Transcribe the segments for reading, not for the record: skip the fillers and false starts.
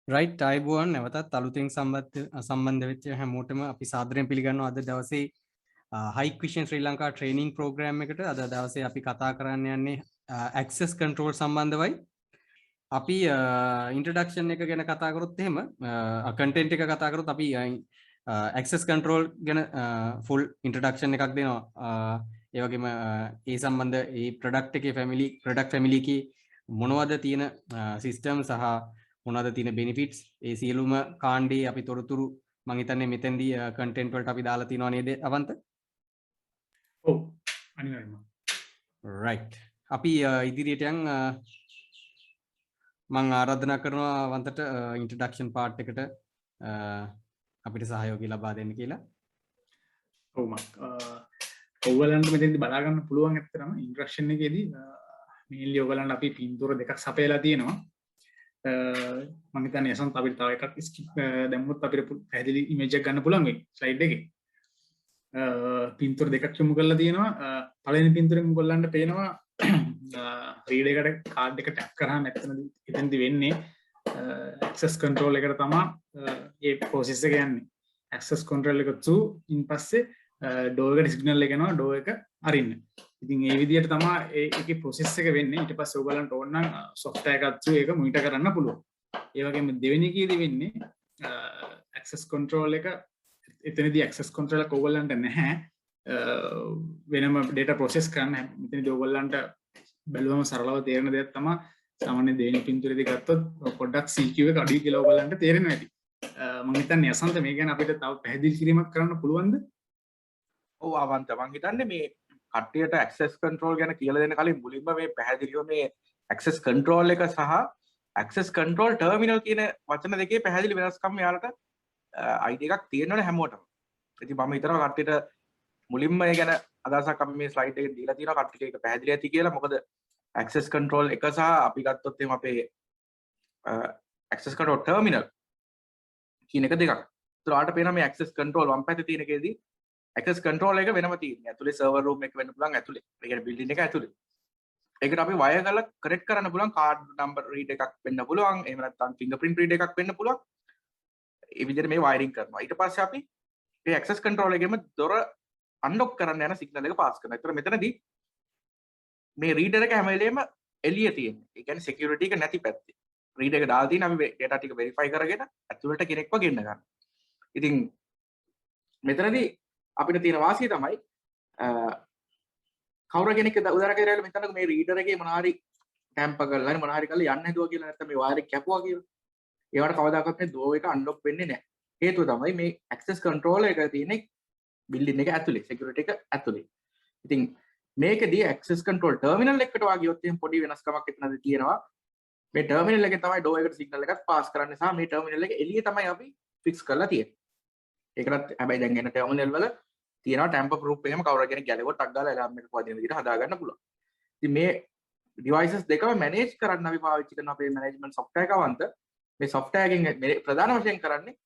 Right අයිබෝන් නැවතත් අලුතෙන් සම්බන්ධ වෙච්ච හැමෝටම අපි සාදරයෙන් පිළිගන්නවා අද දවසේ හයික් විෂන් ශ්‍රී ලංකා ට්‍රේනිං ප්‍රෝග්‍රෑම් එකට අද දවසේ අපි කතා කරන්න යන්නේ ඇක්සස් කන්ට්‍රෝල් සම්බන්ධවයි අපි ඉන්ට්‍රොඩක්ෂන් එක ගැන කතා කරොත් එහෙම කන්ටෙන්ට් එක කතා කරොත් අපි ඇක්සස් කන්ට්‍රෝල් ගැන ෆුල් ඉන්ට්‍රොඩක්ෂන් එකක් දෙනවා ඒ වගේම ඒ සම්බන්ධ ඒ ප්‍රොඩක්ට් ෆැමිලි එකේ මොනවද තියෙන සිස්ටම් සහ මොනවද තියෙන බෙනිෆිට්ස් ඒ සියලුම කාණ්ඩේ අපි තොරතුරු මම හිතන්නේ මෙතෙන්දී කන්ටෙන්ට් වලට අපි දාලා තියෙනවා නේද අවන්ත? ඔව් අනිවාර්යයෙන්ම. රයිට්. අපි ඉදිරියට යන් මම ආරාධනා කරනවා අවන්තට ඉන්ට්‍රොඩක්ෂන් පාර්ට් එකට අපිට සහයෝගය ලබා දෙන්න කියලා. ඔව් ඔයගලන්ට මෙතෙන්දී බලා ගන්න පුළුවන් ඇත්තටම ඉන්ට්‍රොඩක්ෂන් එකේදී මේන්ලි ඔයගලන්ට අපි පින්තූර දෙකක් සපයලා තියෙනවා. මම හිතන්නේ යසන්ත අපිට තව එකක් ස්කිප් දැම්මොත් අපිට පැහැදිලි ඉමේජ් එකක් ගන්න පුළුවන් වෙයි ස්ලයිඩ් එකේ. පින්තූර දෙකක් යොමු කරලා තියෙනවා. පළවෙනි පින්තූරෙන් ඔයගලන්ට පේනවා රීඩ් එකට කාඩ් එක ටැප් කරාම එතනදී වෙන්නේ ඇක්සස් කන්ට්‍රෝල් එකට තමයි මේ ප්‍රොසෙස් එක යන්නේ. ඇක්සස් කන්ට්‍රෝල් එක තු ඉන් පස්සේ ඩෝ එකට සිග්නල් එක එනවා ඩෝ එක අරින්න. ඉතින් ඒ විදිහට තමයි ඒකේ ප්‍රොසෙස් එක වෙන්නේ. ඊට පස්සේ ඔයගලන්ට ඕන නම් software එකක් තු ඒක මොනිටර් කරන්න පුළුවන්. ඒ වගේම දෙවෙනි එකේදී වෙන්නේ access control එක එතනදී access control එක ඔයගලන්ට නැහැ. වෙනම data process කරන්න. මෙතනදී ඔයගලන්ට බැලුවම සරලව තේරෙන දෙයක් තමයි සාමාන්‍ය දෙවෙනි පින්තූරේදී ගත්තොත් පොඩ්ඩක් CQ එක අඩුයි කියලා ඔයගලන්ට තේරෙනවා ඇති. මම හිතන්නේ යසන්ත මේ ගැන අපිට තව පැහැදිලි කිරීමක් කරන්න පුළුවන්ද? ඔව් අවන්ත මම හිතන්නේ මේ කට්ටියට access control ගැන කියලා දෙන්න කලින් මුලින්ම මේ පැහැදිලිව මේ access control එක සහ access control terminal කියන වචන දෙකේ පැහැදිලි වෙනස්කම් යාලට අයිඩියා එකක් තියෙනවනේ හැමෝටම. ඉතින් මම හිතනවා කට්ටියට මුලින්ම ඒ ගැන අදහසක් අපි මේ ස්ලයිඩ් එකේ දීලා තියෙනවා කට්ටියට ඒක පැහැදිලි ඇති කියලා. මොකද access control එක සහ අපි ගත්තොත් එහෙනම් අපේ access control terminal කියන එක දෙකක්. ඒතර ආට පේනවා මේ access control වම් පැත්තේ තියෙන එකේදී access control එක වෙනම තියෙනවා. ඇතුලේ server room එක වෙන්න පුළුවන් ඇතුලේ. ඒ කියන්නේ building එක ඇතුලේ. ඒකට අපි wire කරලා correct කරන්න පුළුවන් card number read එකක් වෙන්න පුළුවන්. එහෙම නැත්නම් fingerprint read එකක් වෙන්න පුළුවන්. ඒ විදිහට මේ wiring කරනවා. ඊට පස්සේ අපි මේ access control එකේම දොර unlock කරන්න යන signal එක pass කරනවා. ඒතර මෙතනදී මේ reader එක හැම වෙලේම එළිය තියෙන්නේ. ඒ කියන්නේ security එක නැති පැත්තේ. reader එක දාලා තියෙන අපි data ටික verify කරගෙන ඇතුළට කෙනෙක්ව ගෙන්න ගන්න. ඉතින් මෙතනදී අපිට තියෙන වාසිය තමයි කවුරු කෙනෙක් උදාහරණයක් විදිහට මෙතන මේ රීඩර් එකේ මොනවා හරි ටැම්පර් කරලා හරි මොනවා හරි කරලා යන්න හදුවා කියලා නැත්නම් මේ වයර් එක කැපුවා කියලා. ඒවට කවදාකවත් මේ ඩෝර් එක අන්ලොක් වෙන්නේ නැහැ. හේතුව තමයි මේ ඇක්සස් කන්ට්‍රෝල් එක තියෙන්නේ බිල්ඩින් එක ඇතුලේ, සිකියුරිටි එක ඇතුලේ. ඉතින් මේකදී ඇක්සස් කන්ට්‍රෝල් ටර්මිනල් එකට වාගියොත් එහෙනම් පොඩි වෙනස්කමක් එතනදී තියෙනවා. මේ ටර්මිනල් එකෙන් තමයි ඩෝර් එකට සිග්නල් එකක් පාස් කරන්නේ සහ මේ ටර්මිනල් එක එළියේ තමයි අපි ෆික්ස් කරලා තියෙන්නේ. ඒකටත් හැබැයි දැන් එන ටර්මිනල් වල තියෙනවා ටැම්පර් ප්‍රූෆ් එහෙම කවුරු කෙනෙක් ගැලෙවොත් ටක් ගාලා එලාම් එකක් වදින විදිහට හදා ගන්න පුළුවන්. ඉතින් මේ ඩිවයිසස් දෙකම මැනේජ් කරන්න අපි පාවිච්චි කරන අපේ මැනේජ්මන්ට් සොෆ්ට්වෙයාර් එකවන්ත මේ සොෆ්ට්වෙයාර් එකෙන් ප්‍රධාන වශයෙන් කරන්නේ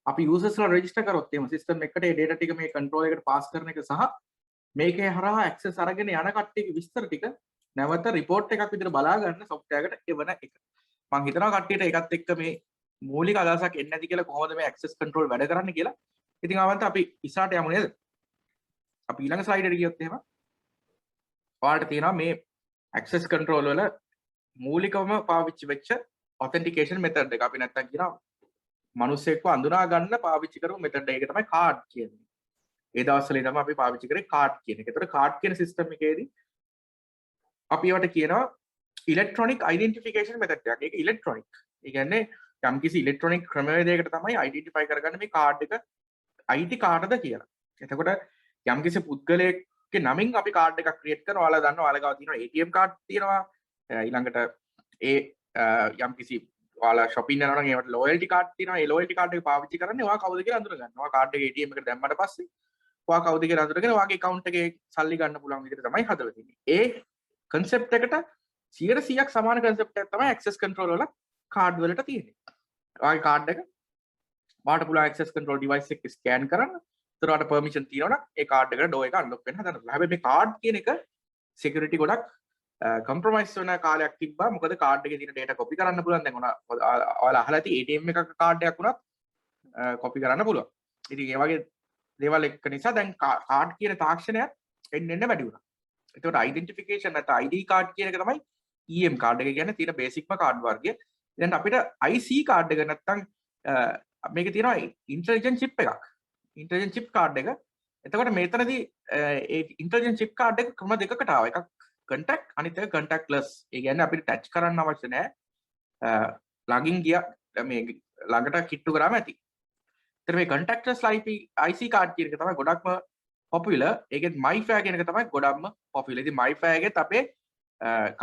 අපි යූසර්ස්ලා රෙජිස්ටර් කරොත් එහෙම සිස්ටම් එකට ඒ data ටික මේ කන්ට්‍රෝල් එකට පාස් කරන එක සහ මේකේ හරහා ඇක්සස් අරගෙන යන කට්ටියගේ විස්තර ටික නැවත report එකක් විදිහට බලා ගන්න සොෆ්ට්වෙයාර් එකට එවන එක. මම හිතනවා කට්ටියට ඒකත් එක්ක මේ මූලික අදහසක් එන්නේ නැති කියලා කොහොමද මේ ඇක්සස් කන්ට්‍රෝල් වැඩ කරන්නේ කියලා. ඉතින් අවන්ත අපි ඉස්සරහට යමු නේද? අපි ඊළඟ ස්ලයිඩ් එකට ගියොත් එහෙම ඔයාලට තියෙනවා මේ access control වල මූලිකවම පාවිච්චි වෙච්ච authentication method එක. අපි නැත්තම් කියනවා මිනිස්සෙක්ව අඳුනා ගන්න පාවිච්චි කරපු method එක තමයි card කියන්නේ. ඒ දවස්වල ඉඳන්ම අපි පාවිච්චි කරේ card කියන එක. ඒතකොට card කියන system එකේදී අපි ඒවට කියනවා electronic identification method එකක්. ඒක electronic. ඒ කියන්නේ යම්කිසි electronic ක්‍රමවේදයකට තමයි identify කරගන්න මේ card එක IT කාටද කියලා. එතකොට යම්කිසි පුද්ගලයෙක්ගේ නමින් අපි කාඩ් එකක් ක්‍රියේට් කරනවා. ඔයාලා දන්නවා ඔයාලා ගාව තියෙනවා ATM කාඩ් තියෙනවා. ඊළඟට ඒ යම්කිසි ඔයාලා shopping යනවා නම් ඒවට loyalty කාඩ් තියෙනවා. ඒ loyalty කාඩ් එක පාවිච්චි කරන්නේ ඔයා කවුද කියලා අඳුර ගන්න. ඔයා කාඩ් එක ATM එකට දැම්මට පස්සේ ඔයා කවුද කියලා අඳුරගෙන ඔයාගේ account එකේ සල්ලි ගන්න පුළුවන් විදිහට තමයි හදලා තියෙන්නේ. ඒ concept එකට 100%ක් සමාන concept එකක් තමයි access control වල කාඩ් වලට තියෙන්නේ. ඔයාගේ කාඩ් එක ඔයාට පුළුවන් access control device එක scan කරන්න. ඒතර ඔයාට permission තියෙනවා නම් ඒ කාඩ් එකට door එක unlock වෙන්න හදන්න පුළුවන්. හැබැයි මේ කාඩ් කියන එක security ගොඩක් කම්ප්‍රොමයිස් වෙන කාලයක් තිබ්බා. මොකද කාඩ් එකේ තියෙන data copy කරන්න පුළුවන්. දැන් ඔයාලා අහලා ඇති ATM එකක කාඩ් එකක් උනත් copy කරන්න පුළුවන්. ඉතින් ඒ වගේ දේවල් එක්ක නිසා දැන් කාඩ් කියන තාක්ෂණය එන්න වැඩි වුණා. එතකොට identification නැත්නම් ID කාඩ් කියන එක තමයි EM කාඩ් එක කියන්නේ තියෙන බේසික්ම කාඩ් වර්ගය. දැන් අපිට IC කාඩ් එක නැත්නම් මේකේ තියෙනවා intelligent chip එකක්. intelligent chip කාඩ් එක. එතකොට මෙතනදී ඒ intelligent chip කාඩ් එක ක්‍රම දෙකකට ආවා. එකක් contact අනිත් එක contactless. ඒ කියන්නේ අපිට touch කරන්න අවශ්‍ය නැහැ. ළඟින් ගියා මේ ළඟට කිට්ටු කරාම ඇති. ඒතර මේ contactless IC කාඩ් කියන එක තමයි ගොඩක්ම popular. ඒකෙත් MiFi කියන එක තමයි ගොඩක්ම popular. ඉතින් MiFi එකෙත් අපේ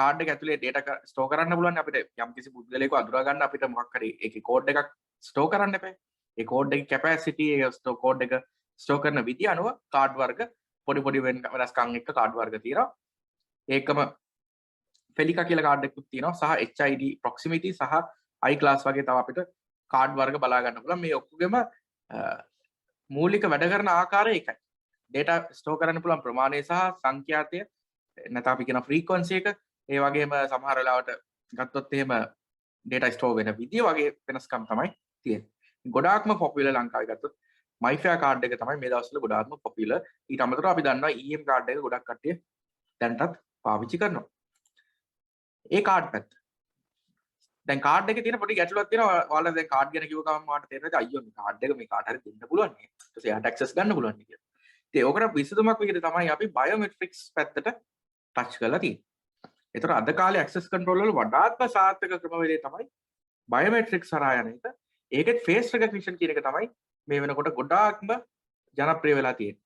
කාඩ් එක ඇතුලේ data store කරන්න පුළුවන්. අපිට යම්කිසි පුද්ගලයෙක්ව අඳුරා ගන්න අපිට මොකක් හරි ඒකේ code එකක් store කරන්න එපා. ඒ code එකේ capacity ඒ code එක store කරන විදිය අනුව කාඩ් වර්ග පොඩි වෙනස්කම් එක්ක කාඩ් වර්ග තියෙනවා. ඒකම Felica කියලා කාඩ් එකකුත් තියෙනවා සහ HID proximity සහ iClass වගේ තව අපිට කාඩ් වර්ග බලා ගන්න පුළුවන්. මේ ඔක්කොගෙම මූලික වැඩ කරන ආකාරය එකයි. data store කරන්න පුළුවන් ප්‍රමාණය සහ සංඛ්‍යාතය නැත්නම් අපි කියන frequency එක ඒ වගේම සමහර වෙලාවට ගත්තොත් එහෙම data store වෙන විදිය වගේ වෙනස්කම් තමයි තියෙන්නේ. ගොඩාක්ම popular ලංකාවේ ගත්තොත් MiFi කාඩ් එක තමයි මේ දවස්වල ගොඩාක්ම popular. ඊට අමතරව අපි දන්නවා EM කාඩ් එක ගොඩක් කට්ටිය දැන්ටත් පාවිච්චි කරනවා. ඒ කාඩ් පැත්ත. දැන් කාඩ් එකේ තියෙන පොඩි ගැටලුවක් තියෙනවා. ඔයාලා දැන් කාඩ් ගැන කිව්ව ගමන් ඔයාලට තේරෙන්නේ අයියෝ මේ කාඩ් එක මේ කාට හරි දෙන්න පුළුවන් නේ. ඊට පස්සේ එයාට access ගන්න පුළුවන් නේ කියලා. ඉතින් ඕකට විසඳුමක් විදිහට තමයි අපි බයෝමෙට්‍රික්ස් පැත්තට ටච් කරලා තියෙන්නේ. ඒතර අද කාලේ access control වල වඩාත්ම සාර්ථක ක්‍රමවේදය තමයි බයෝමෙට්‍රික්ස් හරහා යන එක. ඒකෙත් face recognition කියන එක තමයි මේ වෙනකොට ගොඩාක්ම ජනප්‍රිය වෙලා තියෙන්නේ.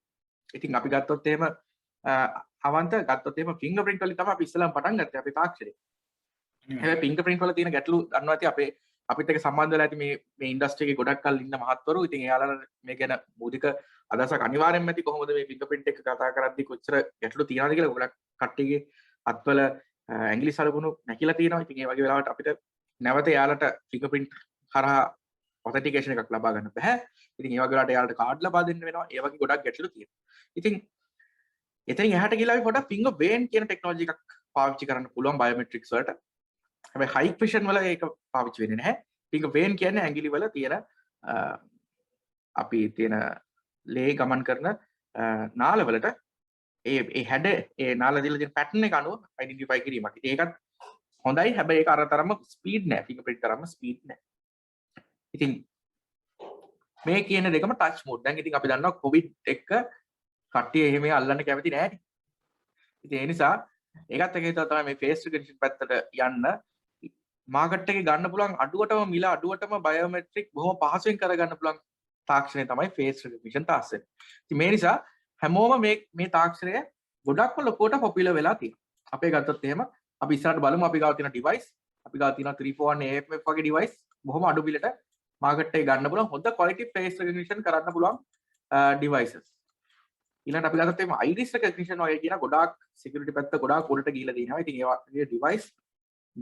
ඉතින් අපි ගත්තොත් එහෙම අවන්ත ගත්තොත් එහෙම fingerprint වලින් තමයි අපි ඉස්සෙල්ලාම පටන් ගත්තේ අපේ තාක්ෂණය. හැබැයි fingerprint වල තියෙන ගැටලු දන්නවා ඇති අපිත් එක්ක සම්බන්ධ වෙලා ඇති මේ ඉන්ඩස්ට්‍රි එකේ ගොඩක් කල් ඉන්න මහත්වරු. ඉතින් එයාලා මේ ගැන මූලික අදහසක් අනිවාර්යෙන්ම ඇති. කොහොමද මේ fingerprint එක කතා කරද්දී කොච්චර ගැටලු තියනවද කියලා ගොඩක් කට්ටියගේ අත්වල ඇඟිලි සලකුණු නැකිලා තියෙනවා. ඉතින් ඒ වගේ වෙලාවට අපිට නැවත එයාලට fingerprint හරහා authentication එකක් ලබා ගන්න බෑ. ඉතින් ඒ වගේ වෙලාවට එයාලට කාඩ් ලබා දෙන්න වෙනවා. ඒ වගේ ගොඩක් ගැටලු තියෙනවා. ඉතින් එතනින් එහාට ගිහලා අපි පොඩක් finger vein කියන ටෙක්නොලොජි එකක් පාවිච්චි කරන්න පුළුවන් බයෝමෙට්‍රික්ස් වලට. හැබැයි high precision වල ඒක පාවිච්චි වෙන්නේ නැහැ. finger vein කියන්නේ ඇඟිලි වල තියෙන අපි තියෙන ලේ ගමන් කරන නාල වලට ඒ හැඩ ඒ නාල දීලා තියෙන pattern එක අනුව identify කිරීමක්. ඉතින් ඒකත් හොඳයි. හැබැයි ඒක අර තරම ස්පීඩ් නෑ. fingerprint තරම ස්පීඩ් නෑ. ඉතින් මේ කියන දෙකම ටච් මෝඩ්. දැන් ඉතින් අපි දන්නවා කොවිඩ් එක කට්ටිය එහෙම අල්ලන්න කැමති නෑනේ. ඉතින් ඒ නිසා ඒකත් එක හේතුව තමයි මේ face recognition පැත්තට යන්න මාකට් එකේ ගන්න පුළුවන් අඩුවටම මිල අඩුවටම බයෝමෙට්‍රික් බොහොම පහසුවෙන් කරගන්න පුළුවන් තාක්ෂණය තමයි face recognition තාක්ෂණය. ඉතින් මේ නිසා හැමෝම මේ තාක්ෂණය ගොඩක්ම ලොකුවට පොපියුලර් වෙලා තියෙනවා. අපේ ගත්තොත් එහෙම අපි ඉස්සරහට බලමු අපි ගාව තියෙන device අපි ගාව තියෙන 341 AFF වගේ device බොහොම අඩු බිලට මාකට් එකේ ගන්න පුළුවන් හොඳ quality face recognition කරන්න පුළුවන් devices. ඊළඟට අපි ගත්තොත් එහෙම iris recognition වගේ කියන ගොඩාක් security පැත්ත ගොඩාක් උඩට ගිහිලා තියෙනවා. ඉතින් ඒ වගේ device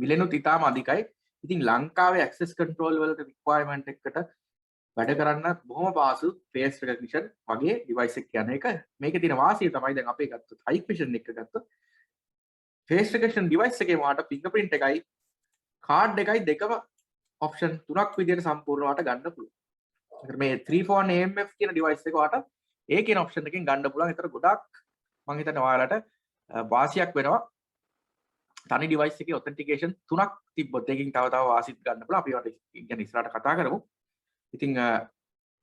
මිලෙනුත් ඉතාම අධිකයි. ඉතින් ලංකාවේ access control වලට requirement එකකට වැඩ කරන්න බොහොම පහසු face recognition වගේ device එකක් යන එක. මේකේ තියෙන වාසිය තමයි දැන් අපේ ගත්තොත් high precision එක ගත්තොත් face recognition device එකේ වාට fingerprint එකයි card එකයි දෙකම option තුනක් විදිහට සම්පූර්ණ වාට ගන්න පුළුවන්. මේ 341 AMF කියන device එක වාට ඒ කියන option එකෙන් ගන්න පුළුවන්. ඒතර ගොඩක් මම හිතන්නේ ඔයාලට වාසියක් වෙනවා. තනි device එකේ authentication තුනක් තිබ්බොත් ඒකෙන් තව වාසිත් ගන්න පුළුවන්. අපි වට ගැන ඉස්සරහට කතා කරමු. ඉතින්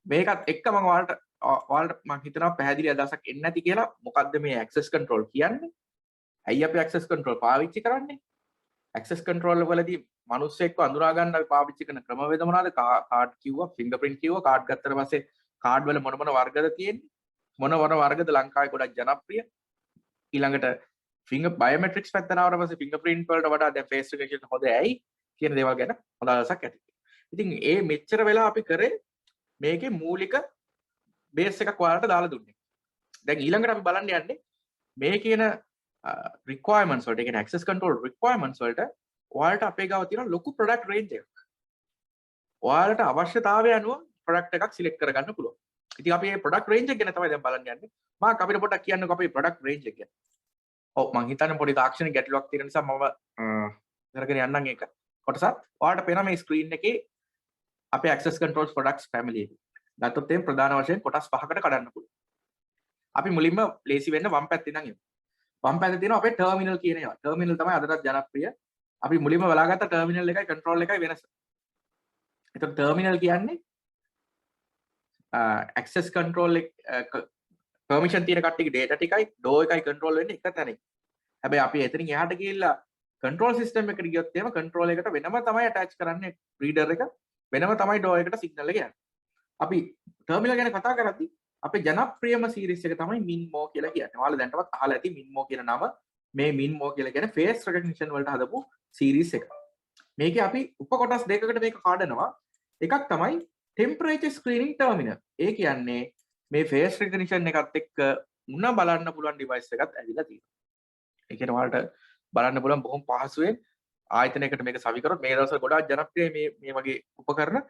මේකත් එක්ක මම ඔයාලට මම හිතනවා පැහැදිලි අදහසක් එන්න ඇති කියලා. මොකද්ද මේ access control කියන්නේ? ඇයි අපි access control පාවිච්චි කරන්නේ? access control වලදී මිනිස්සෙක්ව අඳුරා ගන්න අපි පාවිච්චි කරන ක්‍රමවේද මොනවාද? කාඩ් කිව්වා, fingerprint කිව්වා. කාඩ් ගත්තට පස්සේ කාඩ් වල මොන වර්ගද තියෙන්නේ? මොන වර්ගද ලංකාවේ ගොඩක් ජනප්‍රිය? ඊළඟට finger biometrics පැත්තට ආවට පස්සේ fingerprint වලට වඩා දැන් face recognition හොඳ ඇයි කියන දේවල් ගැන හොඳ අදහසක් ඇති. ඉතින් ඒ මෙච්චර වෙලා අපි කරේ මේකේ මූලික බේස් එකක් ඔයාලට දාලා දුන්නේ. දැන් ඊළඟට අපි බලන්න යන්නේ මේ කියන requirements වලට, ඒ කියන්නේ access control requirements වලට ඔයාලට අපේ ගාව තියෙන ලොකු product range එකක්. ඔයාලට අවශ්‍යතාවය අනුව product එකක් select කරගන්න පුළුවන්. ඉතින් අපි මේ product range එක ගැන තමයි දැන් බලන්න යන්නේ. මාක් අපිට පොඩ්ඩක් කියන්නකෝ අපේ product range එක ගැන. ඔව් මං හිතන්නේ පොඩි තාක්ෂණික ගැටලුවක් තියෙන නිසා මම කරගෙන යන්නම් ඒක කොටසත්. ඔයාලට පේනවා මේ ස්ක්‍රීන් එකේ අපේ access controls products family එක. ගත්තොත් එම් ප්‍රධාන වශයෙන් කොටස් පහකට කඩන්න පුළුවන්. අපි මුලින්ම ලේසි වෙන්න වම් පැත්තේ ඉඳන් යමු. වම් පැත්තේ තියෙනවා අපේ ටර්මිනල් කියන ඒවා. ටර්මිනල් තමයි අදටත් ජනප්‍රිය. අපි මුලින්ම බලාගත්ත ටර්මිනල් එකයි කන්ට්‍රෝල් එකයි වෙනස. එතකොට ටර්මිනල් කියන්නේ access control එක permission තියෙන කට්ටියගේ data ටිකයි door එකයි control වෙන්නේ එක තැනින්. හැබැයි අපි එතනින් එහාට ගිහිල්ලා control system එකට ගියොත් එහෙම control එකට වෙනම තමයි attach කරන්නේ reader එක. වෙනම තමයි door එකට signal එක යන්නේ. අපි terminal ගැන කතා කරද්දී අපේ ජනප්‍රියම series එක තමයි Minmo කියලා කියන්නේ. ඔයාලා දැන්ටවත් අහලා ඇති Minmo කියන නම. මේ Minmo කියලා කියන්නේ face recognition වලට හදපු series එක. මේකේ අපි උපකොටස් දෙකකට මේක කාඩනවා. එකක් තමයි temperature screening terminal. ඒ කියන්නේ මේ face recognition එකත් එක්ක මුණ බලන්න පුළුවන් device එකක් ඇවිල්ලා තියෙනවා. ඒ කියන්නේ ඔයාලට බලන්න පුළුවන් බොහොම පහසුවෙන් ආයතනයකට මේක සවි කරොත් මේ දවස්වල ගොඩාක් ජනප්‍රිය මේ වගේ උපකරණ.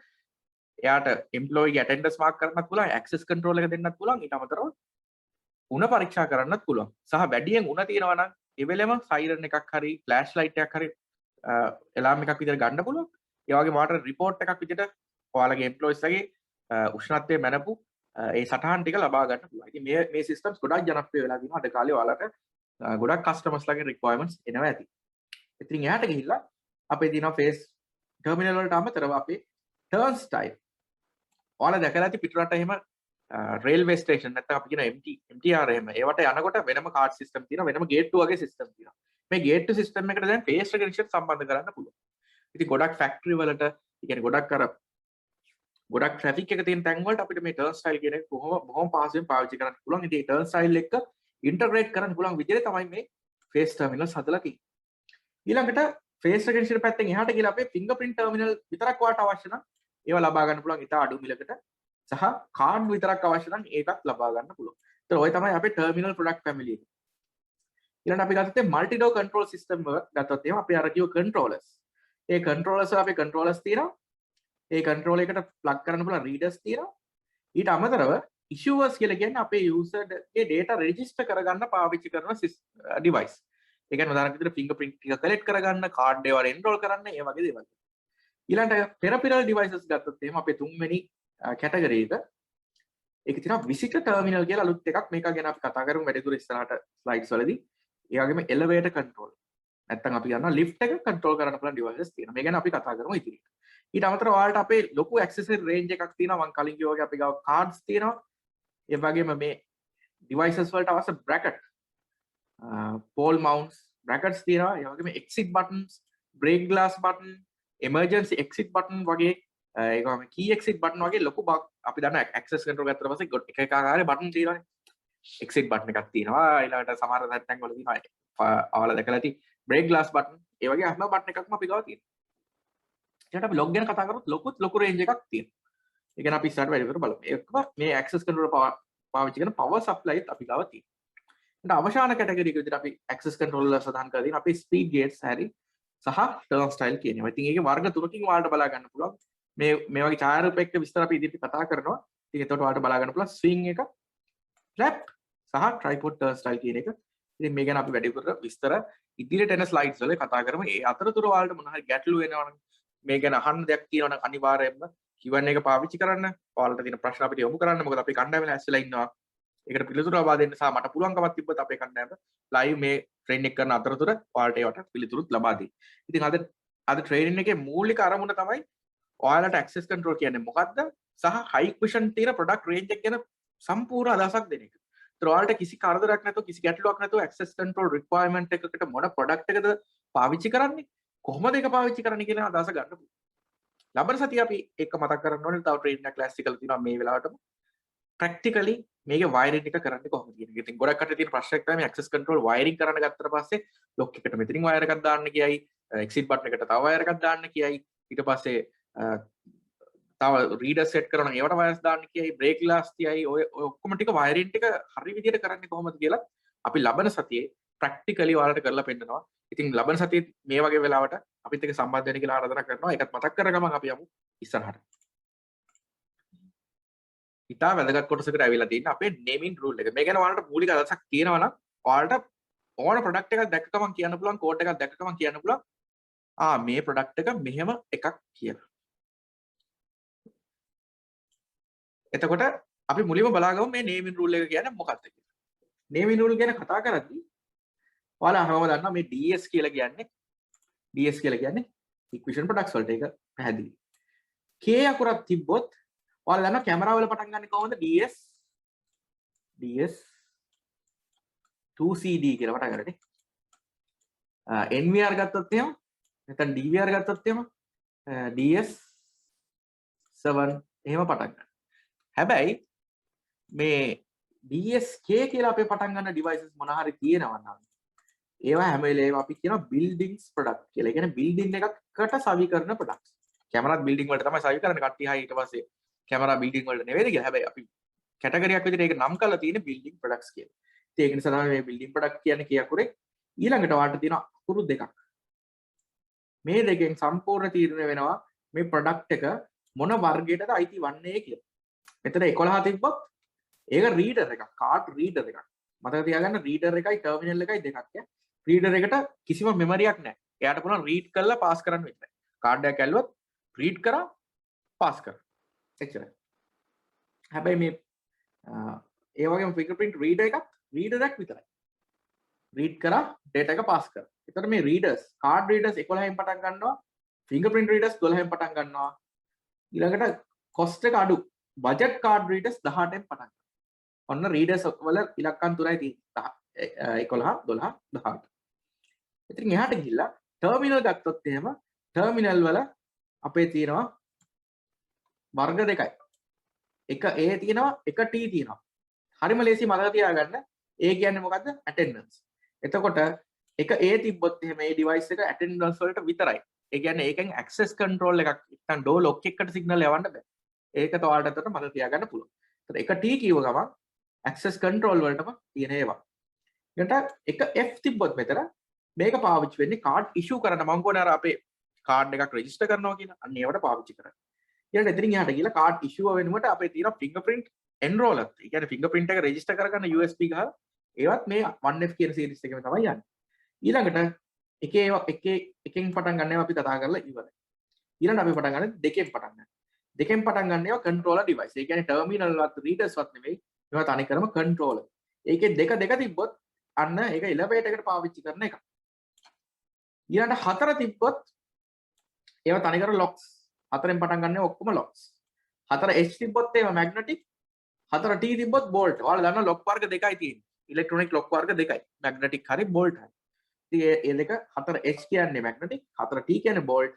එයාට employee attendance mark කරන්නත් පුළුවන්, access control එක දෙන්නත් පුළුවන්. ඊට අමතරව උණ පරීක්ෂා කරන්නත් පුළුවන්. සහ වැඩියෙන් උණ තියෙනවා නම් ඒ වෙලෙම siren එකක් හරි flash light එකක් හරි alarm එකක් විදිහට ගන්න පුළුවන්. ඒ වගේම ඔයාලට report එකක් විදිහට ඔයාලගේ employees ලගේ උෂ්ණත්වයේ මැනපු ඒ සටහන් ටික ලබා ගන්න පුළුවන්. ඉතින් මේ systems ගොඩක් ජනප්‍රිය වෙලා තියෙනවා. අද කාලේ ඔයාලට ගොඩක් customers ලගේ requirements එනවා ඇති. ඉතින් එහාට ගිහිල්ලා අපේ තියෙනවා face terminal වලට අමතරව අපේ turn style. ඔයාලා දැකලා ඇති පිටරට එහෙම railway station නැත්නම් අපි කියන MTR එහෙම ඒවට යනකොට වෙනම card system තියෙනවා, වෙනම gate to වගේ system තියෙනවා. මේ gate to system එකට දැන් face recognition සම්බන්ධ කරන්න පුළුවන්. ඉතින් ගොඩක් factory වලට, ඒ කියන්නේ ගොඩක් traffic එක තියෙන තැන් වලට අපිට මේ turn style කියන එක බොහොම පහසුවෙන් පාවිච්චි කරන්න පුළුවන්. ඉතින් මේ turn style එක integrate කරන්න පුළුවන් විදිහට තමයි මේ face terminals හදලා තියෙන්නේ. ඊළඟට face recognition පැත්තෙන් එහාට ගිහලා අපේ fingerprint terminal විතරක් වාට අවශ්‍ය නම් ඒවා ලබා ගන්න පුළුවන් ඉතා අඩු මිලකට. සහ කාඩ් විතරක් අවශ්‍ය නම් ඒකත් ලබා ගන්න පුළුවන්. ඒතර ඔය තමයි අපේ terminal product family එක. ඊළඟට අපි ගත්තේ multi door control system එක ගත්තොත් එහෙනම් අපි අර කිව්ව controllers. ඒ controllers වල අපේ controllers තියෙනවා. ඒ control එකට plug කරන්න පුළුවන් readers තියෙනවා. ඊට අමතරව issuers කියලා කියන්නේ අපේ user ගේ data register කරගන්න පාවිච්චි කරන device. ඒ කියන්නේ උදාහරණයක් විදිහට fingerprint ටික collect කරගන්න, card ඒවල enroll කරන්න, ඒ වගේ දේවල්. ඊළඟට peripheral devices ගත්තොත් එහෙනම් අපේ තුන්වෙනි කැටගරි එක ඒක තියෙනවා visitor terminal කියලා අලුත් එකක්. මේක ගැන අපි කතා කරමු වැඩිදුර ඉස්සරහට slides වලදී. ඒ වගේම elevator control. නැත්තම් අපි යනවා lift එක control කරන්න පුළුවන් devices තියෙනවා. මේ ගැන අපි කතා කරමු ඉතිරියට. ඊට අමතරව ඔයාලට අපේ ලොකු accessory range එකක් තියෙනවා. මම කලින් කිව්වා වගේ අපි ගාව cards තියෙනවා. ඒ වගේම මේ devices වලට අවශ්‍ය bracket, pole mounts, brackets තියෙනවා. ඒ වගේම exit buttons, brake glass button, emergency exit button වගේ ඒක වගේම key exit button වගේ ලොකු අපි දන්න access control ගත්තට පස්සේ එක ආකාරයේ button තියෙනවානේ. exit button එකක් තියෙනවා. ඊළඟට සමහර තැන් වල තියෙනවා ඔයාලා දැකලා ඇති brake glass button. ඒ වගේ හැම button එකක්ම අපි ගාව තියෙනවා. ඊට අපි log ගැන කතා කරොත් ලොකු range එකක් තියෙනවා. ඒ කියන්නේ අපි ඉස්සරහට වැඩි කර බලමු. ඒකම මේ access control පාවිච්චි කරන power supply එකත් අපි ගාව තියෙනවා. ඊට අවසාන කැටගරි එක විදිහට අපි access control වල සඳහන් කරලා තියෙනවා අපේ speed gates හැරි සහ turn style කියන ඒවා. ඉතින් ඒකේ වර්ග තුනකින් ඔයාලට බලා ගන්න පුළුවන්. මේ වගේ ඡායාරූප එක්ක විස්තර අපි ඉදිරියට කතා කරනවා. ඉතින් එතකොට ඔයාලට බලා ගන්න පුළුවන් swing එක, flap සහ tripod turn style කියන එක. ඉතින් මේ ගැන අපි වැඩිපුර විස්තර ඉදිරියට එන slides වල කතා කරමු. ඒ අතරතුර ඔයාලට මොන හරි ගැටලු වෙනවා නම් මේ ගැන අහන්න දෙයක් තියෙනවා නම් අනිවාර්යයෙන්ම Q&A එක පාවිච්චි කරන්න. ඔයාලට තියෙන ප්‍රශ්න අපිට යොමු කරන්න. මොකද අපේ කණ්ඩායම ඇස්සලා ඉන්නවා. ඒකට පිළිතුරු ලබා දෙන්න සහ මට පුළුවන්කමක් තිබ්බත් අපේ කණ්ඩායම live මේ training එක කරන අතරතුර ඔයාලට ඒවට පිළිතුරුත් ලබා දෙයි. ඉතින් අද training එකේ මූලික අරමුණ තමයි ඔයාලට access control කියන්නේ මොකක්ද සහ Hikvision තියෙන product range එක ගැන සම්පූර්ණ අදහසක් දෙන එක. ඒතර ඔයාලට කිසි කරදරයක් නැතුව කිසි ගැටලුවක් නැතුව access control requirement එකකට මොන product එකද පාවිච්චි කරන්නේ, කොහොමද ඒක පාවිච්චි කරන්නේ කියන අදහස ගන්න පුළුවන්. ලබන සතිය අපි එක මතක් කරන්න ඕනේ තව training එකක් class එකල තියෙනවා මේ වෙලාවටම. practically මේකේ wiring එක කරන්නේ කොහොමද කියන එක. ඉතින් ගොඩක් අට තියෙන ප්‍රශ්නයක් තමයි මේ access control wiring කරන්න ගත්තට පස්සේ lock එකට මෙතනින් wire එකක් දාන්න කියයි, exit button එකට තව wire එකක් දාන්න කියයි, ඊට පස්සේ තව reader set කරනවා නම් ඒවට wires දාන්න කියයි, brake glass තියයි, ඔය ඔක්කොම ටික wiring ටික හරි විදිහට කරන්නේ කොහොමද කියලා අපි ලබන සතියේ practically ඔයාලට කරලා පෙන්නනවා. ඉතින් ලබන සතියේ මේ වගේ වෙලාවට අපිත් එක්ක සම්බන්ධ වෙන්න කියලා ආරාධනා කරනවා. ඒකත් මතක් කරගමන් අපි යමු ඉස්සරහට. ඉතා වැදගත් කොටසකට ඇවිල්ලා තියෙන අපේ naming rule එක. මේ ගැන ඔයාලට මූලික අදහසක් තියෙනවා නම් ඔයාලට ඕන ප්‍රොඩක්ට් එකක් දැක්ක ගමන් කියන්න පුළුවන් කෝඩ් එකක් දැක්ක ගමන් කියන්න පුළුවන් මේ ප්‍රොඩක්ට් එක මෙහෙම එකක් කියලා. එතකොට අපි මුලින්ම බලාගමු මේ නේමින් රූල් එක කියන්නේ මොකක්ද කියලා. නේමින් රූල් ගැන කතා කරද්දී ඔයාලා හැමෝම දන්නවා මේ DS කියලා කියන්නේ ඉක්විෂන් ප්‍රොඩක්ට්ස් වලට ඒක පැහැදිලි. K අකුරක් තිබ්බොත් ඔයාලා දන්නවා කැමරාව වල පටන් ගන්න කොහොමද DS 2CD කියලා පටන් ගන්නනේ. NVR ගත්තොත් එහෙම නැත්නම් DVR ගත්තොත් එහෙම DS 7 එහෙම පටන් ගන්න. හැබැයි මේ DSK කියලා අපේ පටන් ගන්න devices මොන හරි තියෙනවා නම් ඒවා හැම වෙලේම අපි කියනවා buildings product කියලා. ඒ කියන්නේ building එකකට සවි කරන products. කැමරාත් building වලට තමයි සවි කරන්නේ. කට්ටිය හයි ඊට පස්සේ කැමරා building වලට නෙවෙයි කියලා. හැබැයි අපි category එකක් විදිහට ඒක නම් කරලා තියෙන්නේ building products කියලා. ඉතින් ඒක නිසා තමයි මේ building product කියන්නේ කිය අකුරේ ඊළඟට වාට තියෙන අකුරු දෙකක්. මේ දෙකෙන් සම්පූර්ණ තීරණය වෙනවා මේ product එක මොන වර්ගයටද අයිති වන්නේ කියලා. මෙතන 11 තිබ්බොත් ඒක රීඩර් එකක්, කාඩ් රීඩර් එකක්. මතක තියාගන්න රීඩර් එකයි ටර්මිනල් එකයි දෙකක් ඈ. රීඩර් එකට කිසිම මෙමරියක් නැහැ. එයාට පුළුවන් රීඩ් කරලා පාස් කරන්න විතරයි. කාඩ් එකක් ඇල්ලුවොත් රීඩ් කරා පාස් කරා. එච්චරයි. හැබැයි මේ ඒ වගේම ෆින්ගර්ප්‍රින්ට් රීඩර් එකක් රීඩර් එකක් විතරයි. රීඩ් කරා ඩේටා එක පාස් කරා. ඒතර මේ රීඩර්ස් කාඩ් රීඩර්ස් 11න් පටන් ගන්නවා. ෆින්ගර්ප්‍රින්ට් රීඩර්ස් 12න් පටන් ගන්නවා. ඊළඟට කොස්ට් එක අඩු. බජට් කාඩ් රීඩර්ස් 18න් පටන් ගන්නවා. ඔන්න රීඩර්ස් වල ඉලක්කම් තුනයි තියෙන්නේ. 11 12 18. ඉතින් එහාට ගිහිල්ලා ටර්මිනල් ගත්තොත් එහෙම ටර්මිනල් වල අපේ තියෙනවා වර්ග දෙකයි. එක A තියෙනවා එක T තියෙනවා. හරිම ලේසි මතක තියාගන්න. A කියන්නේ මොකද්ද? attendance. එතකොට එක A තිබ්බොත් එහෙම මේ device එක attendance වලට විතරයි. ඒ කියන්නේ ඒකෙන් access control එකක් නැත්නම් door lock එකකට signal යවන්න බෑ. ඒක ඔයාලට අතට මතක තියාගන්න පුළුවන්. එතකොට එක T කියව ගමන් access control වලටම තියෙන ඒවා. ඊට එක F තිබ්බොත් මෙතන මේක පාවිච්චි වෙන්නේ card issue කරන මම කොහොනේ අර අපේ card එකක් register කරනවා කියන අන්න ඒවට පාවිච්චි කරන්නේ. ඊට එතනින් එහාට ගිහලා card issue වෙනුවට අපේ තියෙන fingerprint enroller. ඒ කියන්නේ fingerprint එක register කරගන්න USB ගහලා ඒවත් මේ 1F කියන series එකේම තමයි යන්නේ. ඊළඟට එකෙන් පටන් ගන්න ඒවා අපි කතා කරලා ඉවරයි. ඊළඟට අපි පටන් ගන්න දෙකෙන් පටන් ගන්න. දෙකෙන් පටන් ගන්න ඒවා controller device. ඒ කියන්නේ terminal වත් readers වත් නෙවෙයි. ඒවා තනි කරම controller. ඒකේ දෙක තිබ්බොත් අන්න ඒක elevator එකට පාවිච්චි කරන එක. ඊළඟට 4 තිබ්බොත් ඒවා තනි කර locks. 4ෙන් පටන් ගන්න ඔක්කොම locks. 4H තිබ්බොත් ඒවා magnetic. 4T තිබ්බොත් bolt. ඔයාලා දන්නා lock වර්ග දෙකයි තියෙන්නේ. electronic lock වර්ග දෙකයි. magnetic හරි bolt හරි. ඉතින් ඒ දෙක 4H කියන්නේ magnetic, 4T කියන්නේ bolt.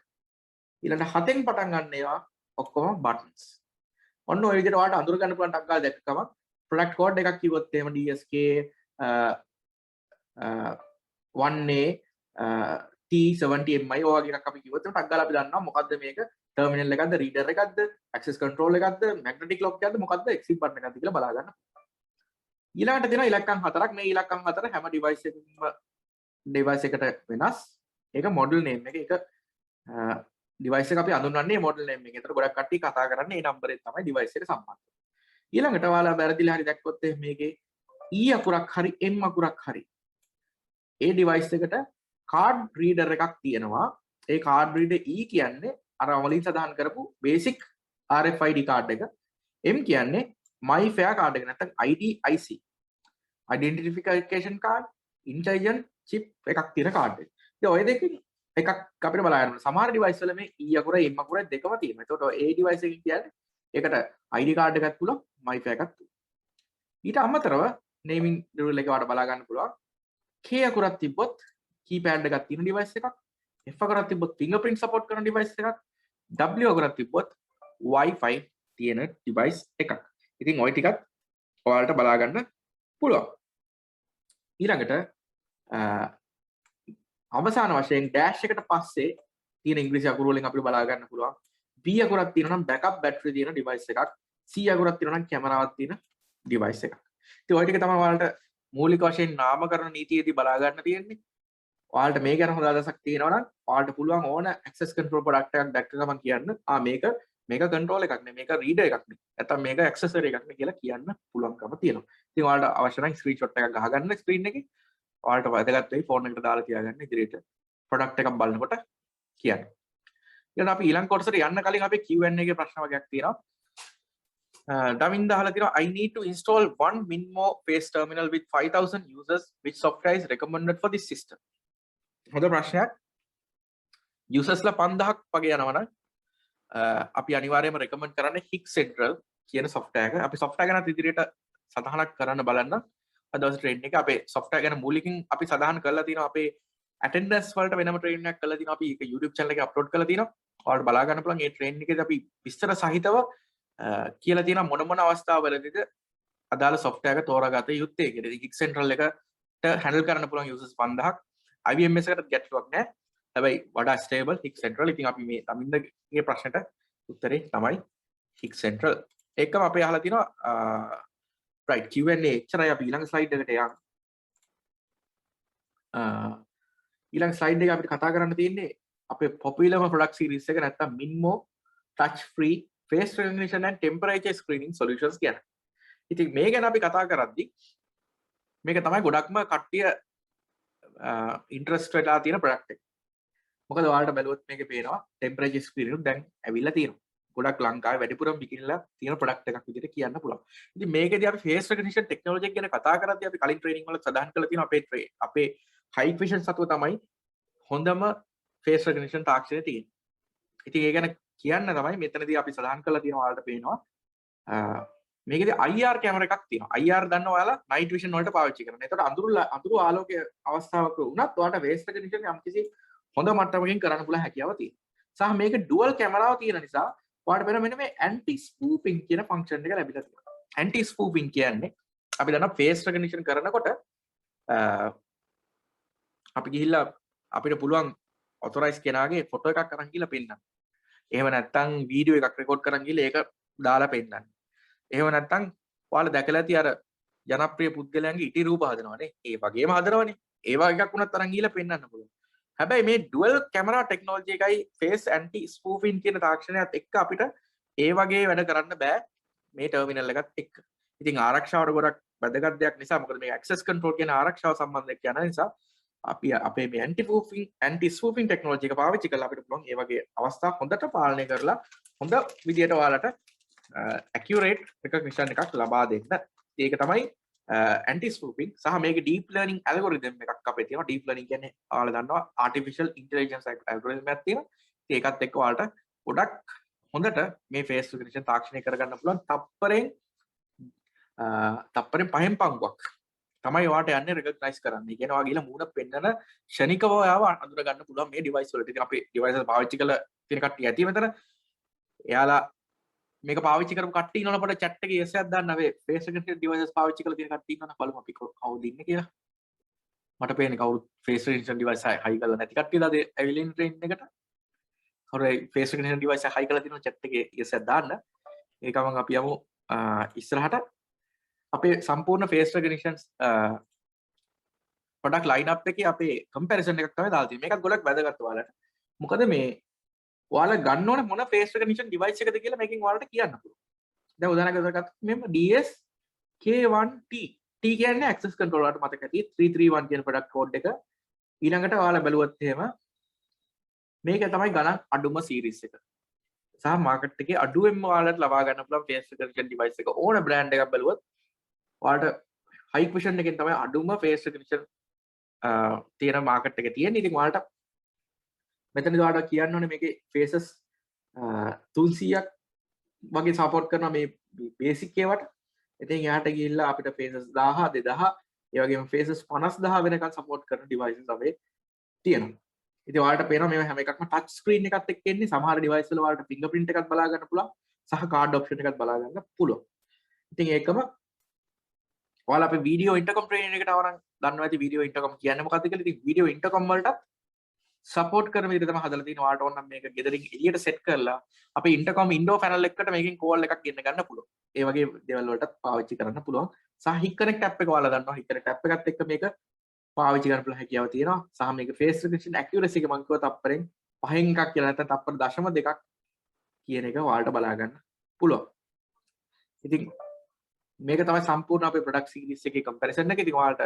ඊළඟ 7ෙන් පටන් ගන්න ඒවා ඔක්කොම buttons. ඔන්න ඔය විදිහට ඔයාලට අඳුර ගන්න පුළුවන් ටක් ගාලා දැක්කම product code එකක් කිව්වොත් එහෙම DSK 1A T70MI ඔය වගේ එකක් අපි කිව්වොත් ටක් ගාලා අපි දන්නවා මොකද්ද මේක terminal එකක්ද reader එකක්ද access control එකක්ද magnetic lock එකක්ද මොකද්ද exit button එකක්ද කියලා බලා ගන්න. ඊළඟට දෙනවා ඉලක්කම් 4ක්. මේ ඉලක්කම් 4 හැම device එකට වෙනස්. ඒක model name එක. ඒක device එක අපි අඳුන්වන්නේ model name එකෙන්. ඒතර ගොඩක් කට්ටිය කතා කරන්නේ මේ number එක තමයි device එකට සම්බන්ධ. ඊළඟට ඔයාලා වැරදිලා හරි දැක්කොත් මේකේ E අකුරක් හරි M අකුරක් හරි ඒ device එකට card reader එකක් තියෙනවා. ඒ card reader E කියන්නේ අර වලින් සඳහන් කරපු basic RFID card එක. M කියන්නේ MyFair card එක නැත්නම් IDIC. Identification card, intelligent chip එකක් තියෙන card එක. ඉතින් ඔය දෙකෙන් එකක් අපිට බලන්න. සමහර device වල මේ E අකුර M අකුර දෙකම තියෙනවා. ඒකට ඒ device එකකින් කියන්නේ ඒකට ID card එකක් පුළුවන්, MyFair එකක් පුළුවන්. ඊට අමතරව naming rule එක වඩ බලා ගන්න පුළුවන්. K අකුරක් තිබ්බොත් keypad එකක් තියෙන device එකක්. F අකුරක් තිබ්බොත් fingerprint support කරන device එකක්. W අකුරක් තිබ්බොත් Wi-Fi තියෙන device එකක්. ඉතින් ওই ටිකත් ඔයාලට බලා ගන්න පුළුවන්. ඊළඟට අවසාන වශයෙන් dash එකට පස්සේ තියෙන ඉංග්‍රීසි අකුරු වලින් අපිට බලා ගන්න පුළුවන්. B අකුරක් තියෙනවා නම් backup battery තියෙන device එකක්. C අකුරක් තියෙනවා නම් කැමරාවක් තියෙන device එකක්. ඉතින් ওই ටික තමයි ඔයාලට මූලික වශයෙන් නාමකරණ නීතියේදී බලා ගන්න තියෙන්නේ. ඔයාලට මේ ගැන හොඳ අදහසක් තියෙනවා නම් ඔයාලට පුළුවන් ඕන access control product එකක් දැක්ක ගමන් කියන්න මේක control එකක් නේ මේක reader එකක් නේ නැත්නම් මේක accessory එකක් නේ කියලා කියන්න පුළුවන්කම තියෙනවා. ඉතින් ඔයාලට අවශ්‍ය නම් screenshot එකක් ගහගන්න screen එකේ ඔයාලට වැදගත් වෙයි ෆෝන් එකට දාලා තියාගන්න ඉදිරියට ප්‍රොඩක්ට් එකක් බලනකොට කියන්න. ඊළඟ අපි ඊළඟ කොටසට යන්න කලින් අපි Q&A එකේ ප්‍රශ්න වගේක් තියෙනවා. Davinda අහලා තියෙනවා I need to install one Minmo face terminal with 5000 users. Which software is recommended for this system? හොඳ ප්‍රශ්නයක්. users ලා 5000ක් වගේ යනවනම් අපි අනිවාර්යයෙන්ම recommend කරන්නේ Hik Central කියන software එක. අපි software ගැන ඉදිරියට සඳහනක් කරන්න බලන්න. අද දවසේ training එක අපේ software ගැන මූලිකින් අපි සඳහන් කරලා තියෙනවා. අපේ attendance වලට වෙනම training එකක් කරලා තියෙනවා. අපි ඒක YouTube channel එකේ upload කරලා තියෙනවා. ඔයාලට බලා ගන්න පුළුවන්. ඒ training එකේදී අපි විස්තර සහිතව කියලා තියෙන මොන මොන අවස්ථාවලදීද අදාළ software එක තෝරාගත යුත්තේ කියලා. Hik Central එකට handle කරන්න පුළුවන් users 5000ක්. IBMS එකට ගැටලුවක් නැහැ. හැබැයි වඩා stable Hik Central. ඉතින් අපි මේ තමින්දගේ ප්‍රශ්නට උත්තරේ තමයි Hik Central. ඒකම අපේ අහලා තිනවා right Q&A එච්චරයි. අපි ඊළඟ slide එකට යමු. ඊළඟ slide එක අපිට කතා කරන්න තියෙන්නේ අපේ popular product series එක නැත්තම් Minmo touch free face recognition and temperature screening solutions කියන. ඉතින් මේ ගැන අපි කතා කරද්දී මේක තමයි ගොඩක්ම කට්ටිය ඉන්ට්‍රස්ට් වෙලා තියෙන ප්‍රොඩක්ට් එක. මොකද ඔයාලට බැලුවොත් මේකේ පේනවා temperature screening දැන් ඇවිල්ලා තියෙනවා. ගොඩක් ලංකාවේ වැඩිපුරම විකිනලා තියෙන ප්‍රොඩක්ට් එකක් විදිහට කියන්න පුළුවන්. ඉතින් මේකේදී අපි face recognition technology එක ගැන කතා කරද්දී අපි කලින් ට්‍රේනින් වල සඳහන් කරලා තියෙනවා අපේ Hikvision සතුව තමයි හොඳම face recognition තාක්ෂණය තියෙන්නේ. ඉතින් ඒ ගැන කියන්න තමයි මෙතනදී අපි සඳහන් කරලා තියෙනවා. ඔයාලට පේනවා මේකේදී IR කැමරා එකක් තියෙනවා. IR දන්නවා ඔයාලා night vision වලට පාවිච්චි කරනවා. එතකොට අඳුරු ආලෝකයේ අවස්ථාවක වුණත් ඔයාලට face recognition යම්කිසි හොඳ මට්ටමකින් කරන්න පුළුවන් හැකියාව තියෙනවා. සහ මේක dual කැමරාව තියෙන නිසා ඔයාලට වෙන මෙන්න මේ anti spoofing කියන function එක ලැබිලා තියෙනවා. anti spoofing කියන්නේ අපි දන්නවා face recognition කරනකොට අපි ගිහිල්ලා අපිට පුළුවන් authorize කෙනාගේ ෆොටෝ එකක් අරන් ගිහලා පෙන්නන්න. එහෙම නැත්නම් වීඩියෝ එකක් රෙකෝඩ් කරන් ගිහලා ඒක දාලා පෙන්නන්න. එහෙම නැත්නම් ඔයාලා දැකලා ඇති අර ජනප්‍රිය පුද්ගලයන්ගේ ඉටි රූප හදනවානේ. ඒ වගේම හදනවනේ. ඒ වගේ එකක් උනත් අරන් ගිහලා පෙන්නන්න පුළුවන්. හැබැයි මේ ඩුවල් කැමරා ටෙක්නොලොජි එකයි ෆේස් ඇන්ටි ස්පූෆින් කියන තාක්ෂණයත් එක්ක අපිට ඒ වගේ වැඩ කරන්න බෑ මේ ටර්මිනල් එකත් එක්ක. ඉතින් ආරක්ෂාවට ගොඩක් වැදගත් දෙයක් නිසා මොකද මේ ඇක්සස් කන්ට්‍රෝල් කියන ආරක්ෂාව සම්බන්ධයක් යන නිසා අපි අපේ මේ ඇන්ටි ස්පූෆින් ටෙක්නොලොජි එක පාවිච්චි කරලා අපිට පුළුවන් ඒ වගේ අවස්ථා හොඳට පාලනය කරලා හොඳ විදියට ඔයාලට accurate recognition එකක් ලබා දෙන්න. ඒක තමයි anti spoofing සහ මේකේ deep learning algorithm එකක් අපේ තියෙනවා. deep learning කියන්නේ ඔයාලා දන්නවා artificial intelligence algorithm එකක් තියෙනවා. ඒකත් එක්ක ඔයාලට ගොඩක් හොඳට මේ face recognition තාක්ෂණය කරගන්න පුළුවන්. තප්පරෙන් 5න් පංගුවක් තමයි ඔයාලට යන්නේ recognize කරන්න. ඒ කියන්නේ ඔයා ගිහලා මූණ පෙන්නන ක්ෂණිකව ඔයාව අඳුර ගන්න පුළුවන් මේ device වලට. ඉතින් අපේ device එක පාවිච්චි කරලා තියෙන කට්ටිය ඇති මෙතන. එයාලා මේක පාවිච්චි කරපු කට්ටිය ඉන්නවනේ පොඩ chat එකේ yes එකක් දාන්න අපේ face recognition devices පාවිච්චි කරලා තියෙන කට්ටිය ඉන්නවනේ බලමු අපි කවුද ඉන්නේ කියලා. මට පේන්නේ කවුරුත් face recognition device high කරලා නැති කට්ටියද අද ඇවිල්ලා ඉන්න train එකට. කවුරු face recognition device high කරලා තියෙන chat එකේ yes එකක් දාන්න. ඒක ගමන් අපි යමු ඉස්සරහට අපේ සම්පූර්ණ face recognition product lineup එකේ අපේ comparison එකක් තමයි දාලා තියෙන්නේ. මේකත් ගොඩක් වැදගත් ඔයාලට. මොකද මේ ඔයාලා ගන්න ඕන මොන face recognition device එකද කියලා මේකෙන් ඔයාලට කියන්න පුළුවන්. දැන් උදාහරණයක් ගත්තොත් මෙන්න DS-K1T. T කියන්නේ access control වලට මතක ඇති 331 කියන product code එක. ඊළඟට ඔයාලා බැලුවොත් එහෙම මේක තමයි ගණන් අඩුම series එක. සහ market එකේ අඩුවෙන්ම ඔයාලට ලබා ගන්න පුළුවන් face recognition device එක ඕන brand එකක් බැලුවොත් ඔයාලට Hikvision එකෙන් තමයි අඩුම face recognition තියෙන market එක තියෙන්නේ. ඉතින් ඔයාලට මෙතනදී ඔයාලට කියන්න ඕනේ මේකේ faces 300ක් වගේ support කරනවා මේ basic ඒවට. ඉතින් එයාට ගිහිල්ලා අපිට faces 1000 2000 ඒ වගේම faces 50000 වෙනකන් support කරන devices අපේ තියෙනවා. ඉතින් ඔයාලට පේනවා මේ හැම එකක්ම touch screen එකත් එක්ක එන්නේ. සමහර device වල ඔයාලට fingerprint එකක් බලා ගන්න පුළුවන් සහ card option එකක් බලා ගන්න පුළුවන්. ඉතින් ඒකම ඔයාලා අපේ video intercom training එකට ආවනම් දන්නවා ඇති video intercom කියන්නේ මොකක්ද කියලා. ඉතින් video intercom වලටත් support කරන විදිහට තමයි හදලා තියෙන්නේ. ඔයාලට ඕන නම් මේක ගෙදරින් එළියට set කරලා අපේ intercom indoor panel එකකට මේකෙන් call එකක් ගෙන්න ගන්න පුළුවන්. ඒ වගේ දේවල් වලටත් පාවිච්චි කරන්න පුළුවන්. සහ Hik Connect app එක ඔයාලා දන්නවා. Hik Connect app එකත් එක්ක මේක පාවිච්චි කරන්න පුළුවන් හැකියාව තියෙනවා. සහ මේක face recognition accuracy එක මම කිව්වා තප්පරෙන් 5න් එකක් කියලා නැත්නම් තප්පර 0.2ක් කියන එක ඔයාලට බලා ගන්න පුළුවන්. ඉතින් මේක තමයි සම්පූර්ණ අපේ product series එකේ comparison එක. ඉතින් ඔයාලට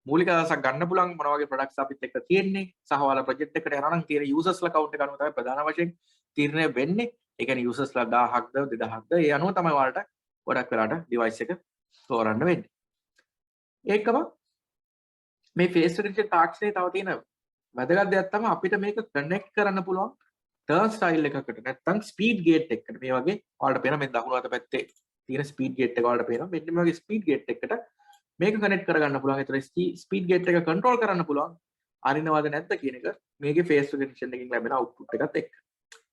මූලික අදහසක් ගන්න පුළුවන් මොන වගේ ප්‍රොඩක්ට්ස් අපිත් එක්ක තියෙන්නේ සහ ඔයාලා ප්‍රොජෙක්ට් එකට යනවා නම් තියෙන යූසර්ස්ලා කවුන්ට් එක අනුව තමයි ප්‍රධාන වශයෙන් තීරණය වෙන්නේ. ඒ කියන්නේ යූසර්ස්ලා 1000ක්ද 2000ක්ද ඒ අනුව තමයි ඔයාලට ගොඩක් වෙලාට ඩිවයිස් එක තෝරන්න වෙන්නේ. ඒකම මේ ෆේස් රිකග්නිෂන් තාක්ෂණයේ තව තියෙන වැදගත් දෙයක් තමයි අපිට මේක කනෙක්ට් කරන්න පුළුවන් ටර්න් ස්ටයිල් එකකට නැත්නම් ස්පීඩ් ගේට් එකකට. මේ වගේ ඔයාලට පේන මේ දකුණු අත පැත්තේ තියෙන ස්පීඩ් ගේට් එක ඔයාලට පේනවා. මෙන්න මේ වගේ ස්පීඩ් ගේට් එකකට මේක කනෙක්ට් කරගන්න පුළුවන්. ඒතර ස්පීඩ් ගේට් එක කන්ට්‍රෝල් කරන්න පුළුවන්. අරිනවද නැද්ද කියන එක මේකේ ෆේස් රිකග්නිෂන් එකකින් ලැබෙන අවුට්පුට් එකත් එක්ක.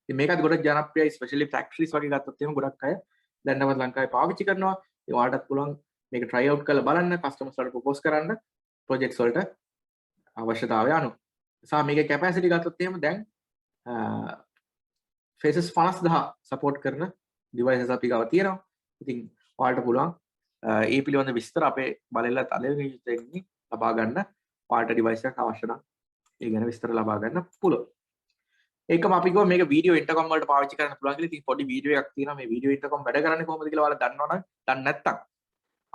ඉතින් මේකත් ගොඩක් ජනප්‍රියයි, ස්පෙෂලි ෆැක්ටරිස් වගේ ගත්තොත් එහෙම ගොඩක් අය දැන් නමත් ලංකාවේ පාවිච්චි කරනවා. ඒ ඔයාලටත් පුළුවන් මේක try out කරලා බලන්න, කස්ටමර්ස් වලට ප්‍රොපෝස් කරන්න ප්‍රොජෙක්ට්ස් වලට අවශ්‍යතාවය අනුව. සහ මේකේ කැපැසිටි ගත්තොත් එහෙම දැන් faces 50000 සපෝට් කරන ඩිවයිසස් අපි ගාව තියෙනවා. ඉතින් ඔයාලට පුළුවන් ඒ පිළිබඳ විස්තර අපේ බලෙල්ල තලෙන්නේ ලබා ගන්න. ඔයාලට ඩිවයිස් එකක් අවශ්‍ය නම් ඒ ගැන විස්තර ලබා ගන්න පුළුවන්. ඒකම අපි ගෝ මේක වීඩියෝ ඉන්ටර්කම් වලට පාවිච්චි කරන්න පුළුවන් කියලා. ඉතින් පොඩි වීඩියෝ එකක් තියෙනවා. මේ වීඩියෝ ඉන්ටර්කම් වැඩ කරන්නේ කොහොමද කියලා ඔයාලා දන්නවනම් දන්නේ නැත්නම්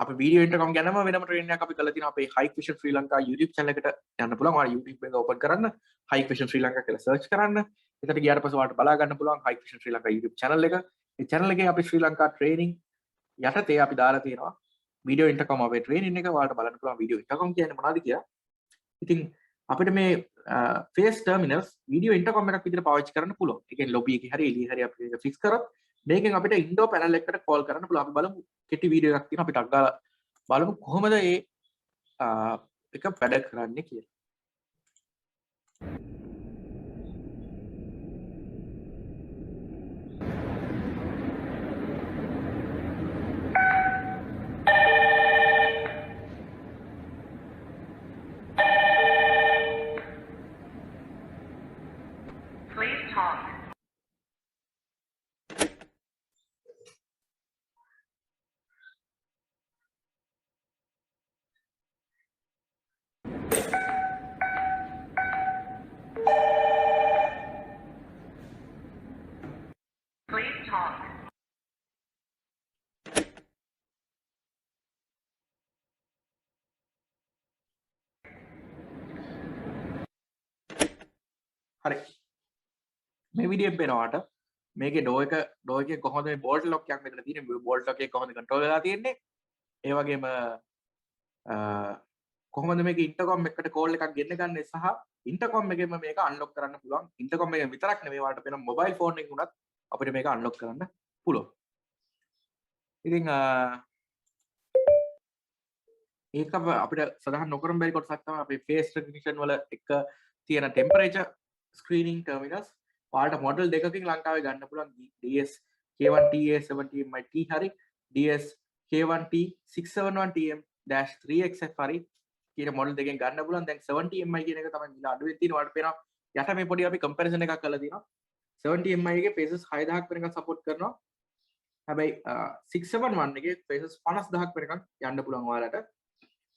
අපි වීඩියෝ ඉන්ටර්කම් ගැනම වෙනම ට්‍රේනින් එකක් අපි කරලා තියෙනවා. අපේ Hikvision Sri Lanka YouTube channel එකට යන්න පුළුවන්. ඔයාලා YouTube එක open කරන්න Hikvision Sri Lanka කියලා search කරන්න. එතකොට ගියාට පස්සේ ඔයාලට බලා ගන්න පුළුවන් Hikvision Sri Lanka YouTube channel එක. මේ channel එකේ අපි ශ්‍රී ලංකා training යටතේ අපි දාලා තියෙනවා වීඩියෝ ඉන්ටර්කම් අපේ training එක. ඔයාලට බලන්න පුළුවන් වීඩියෝ ඉන්ටර්කම් කියන්නේ මොනවද කියලා. ඉතින් අපිට මේ face terminals වීඩියෝ ඉන්ටර්කම් එකක් විදිහට පාවිච්චි කරන්න පුළුවන්. ඒ කියන්නේ lobby එකේ හරි එළියේ හරි අපි ඒක fix කරොත් මේකෙන් අපිට indoor panel එකකට call කරන්න පුළුවන්. අපි බලමු කෙටි වීඩියෝ එකක් තියෙනවා. අපි ටක් ගාලා බලමු කොහොමද මේ එක වැඩ කරන්නේ කියලා. හරි මේ වීඩියෝ එක බලනවාට මේකේ ඩෝ එකේ කොහොමද මේ බෝල්ට් ලොක් එකක් මෙතන තියෙන්නේ, මේ බෝල්ට් ලොක් එක කොහොමද කන්ට්‍රෝල් වෙලා තියෙන්නේ, ඒ වගේම කොහොමද මේක ඉන්ටර්කොම් එකට කෝල් එකක් ගෙන්න ගන්න සහ ඉන්ටර්කොම් එකෙන්ම මේක අන්ලොක් කරන්න පුළුවන්. ඉන්ටර්කොම් එකෙන් විතරක් නෙමෙයි වාට වෙන මොබයිල් ෆෝන් එකකින් උනත් අපිට මේක අන්ලොක් කරන්න පුළුවන්. ඉතින් ඒක අපිට සඳහන් නොකරම බැරි කොටසක් තමයි අපේ ෆේස් රෙකග්නිෂන් වල එක තියෙන ටෙම්පරේචර් ස්ක්‍රීනින් ටර්මිනල්ස්. ඔයාලට මොඩල් දෙකකින් ලංකාවේ ගන්න පුළුවන්. DS K1TA70MT හරි DS K1T671TM-3XF හරි කියන මොඩල් දෙකෙන් ගන්න පුළුවන්. දැන් 70MI කියන එක තමයි මිල අඩුවෙන් තියෙන. ඔයාලට පේනවා යට මේ පොඩි අපි කම්පැරිසන් එකක් කරලා තියෙනවා. 70MI එකේ faces 6000ක් වෙනකන් සපෝට් කරනවා. හැබැයි 671 එකේ faces 50000ක් වෙනකන් යන්න පුළුවන් ඔයාලට.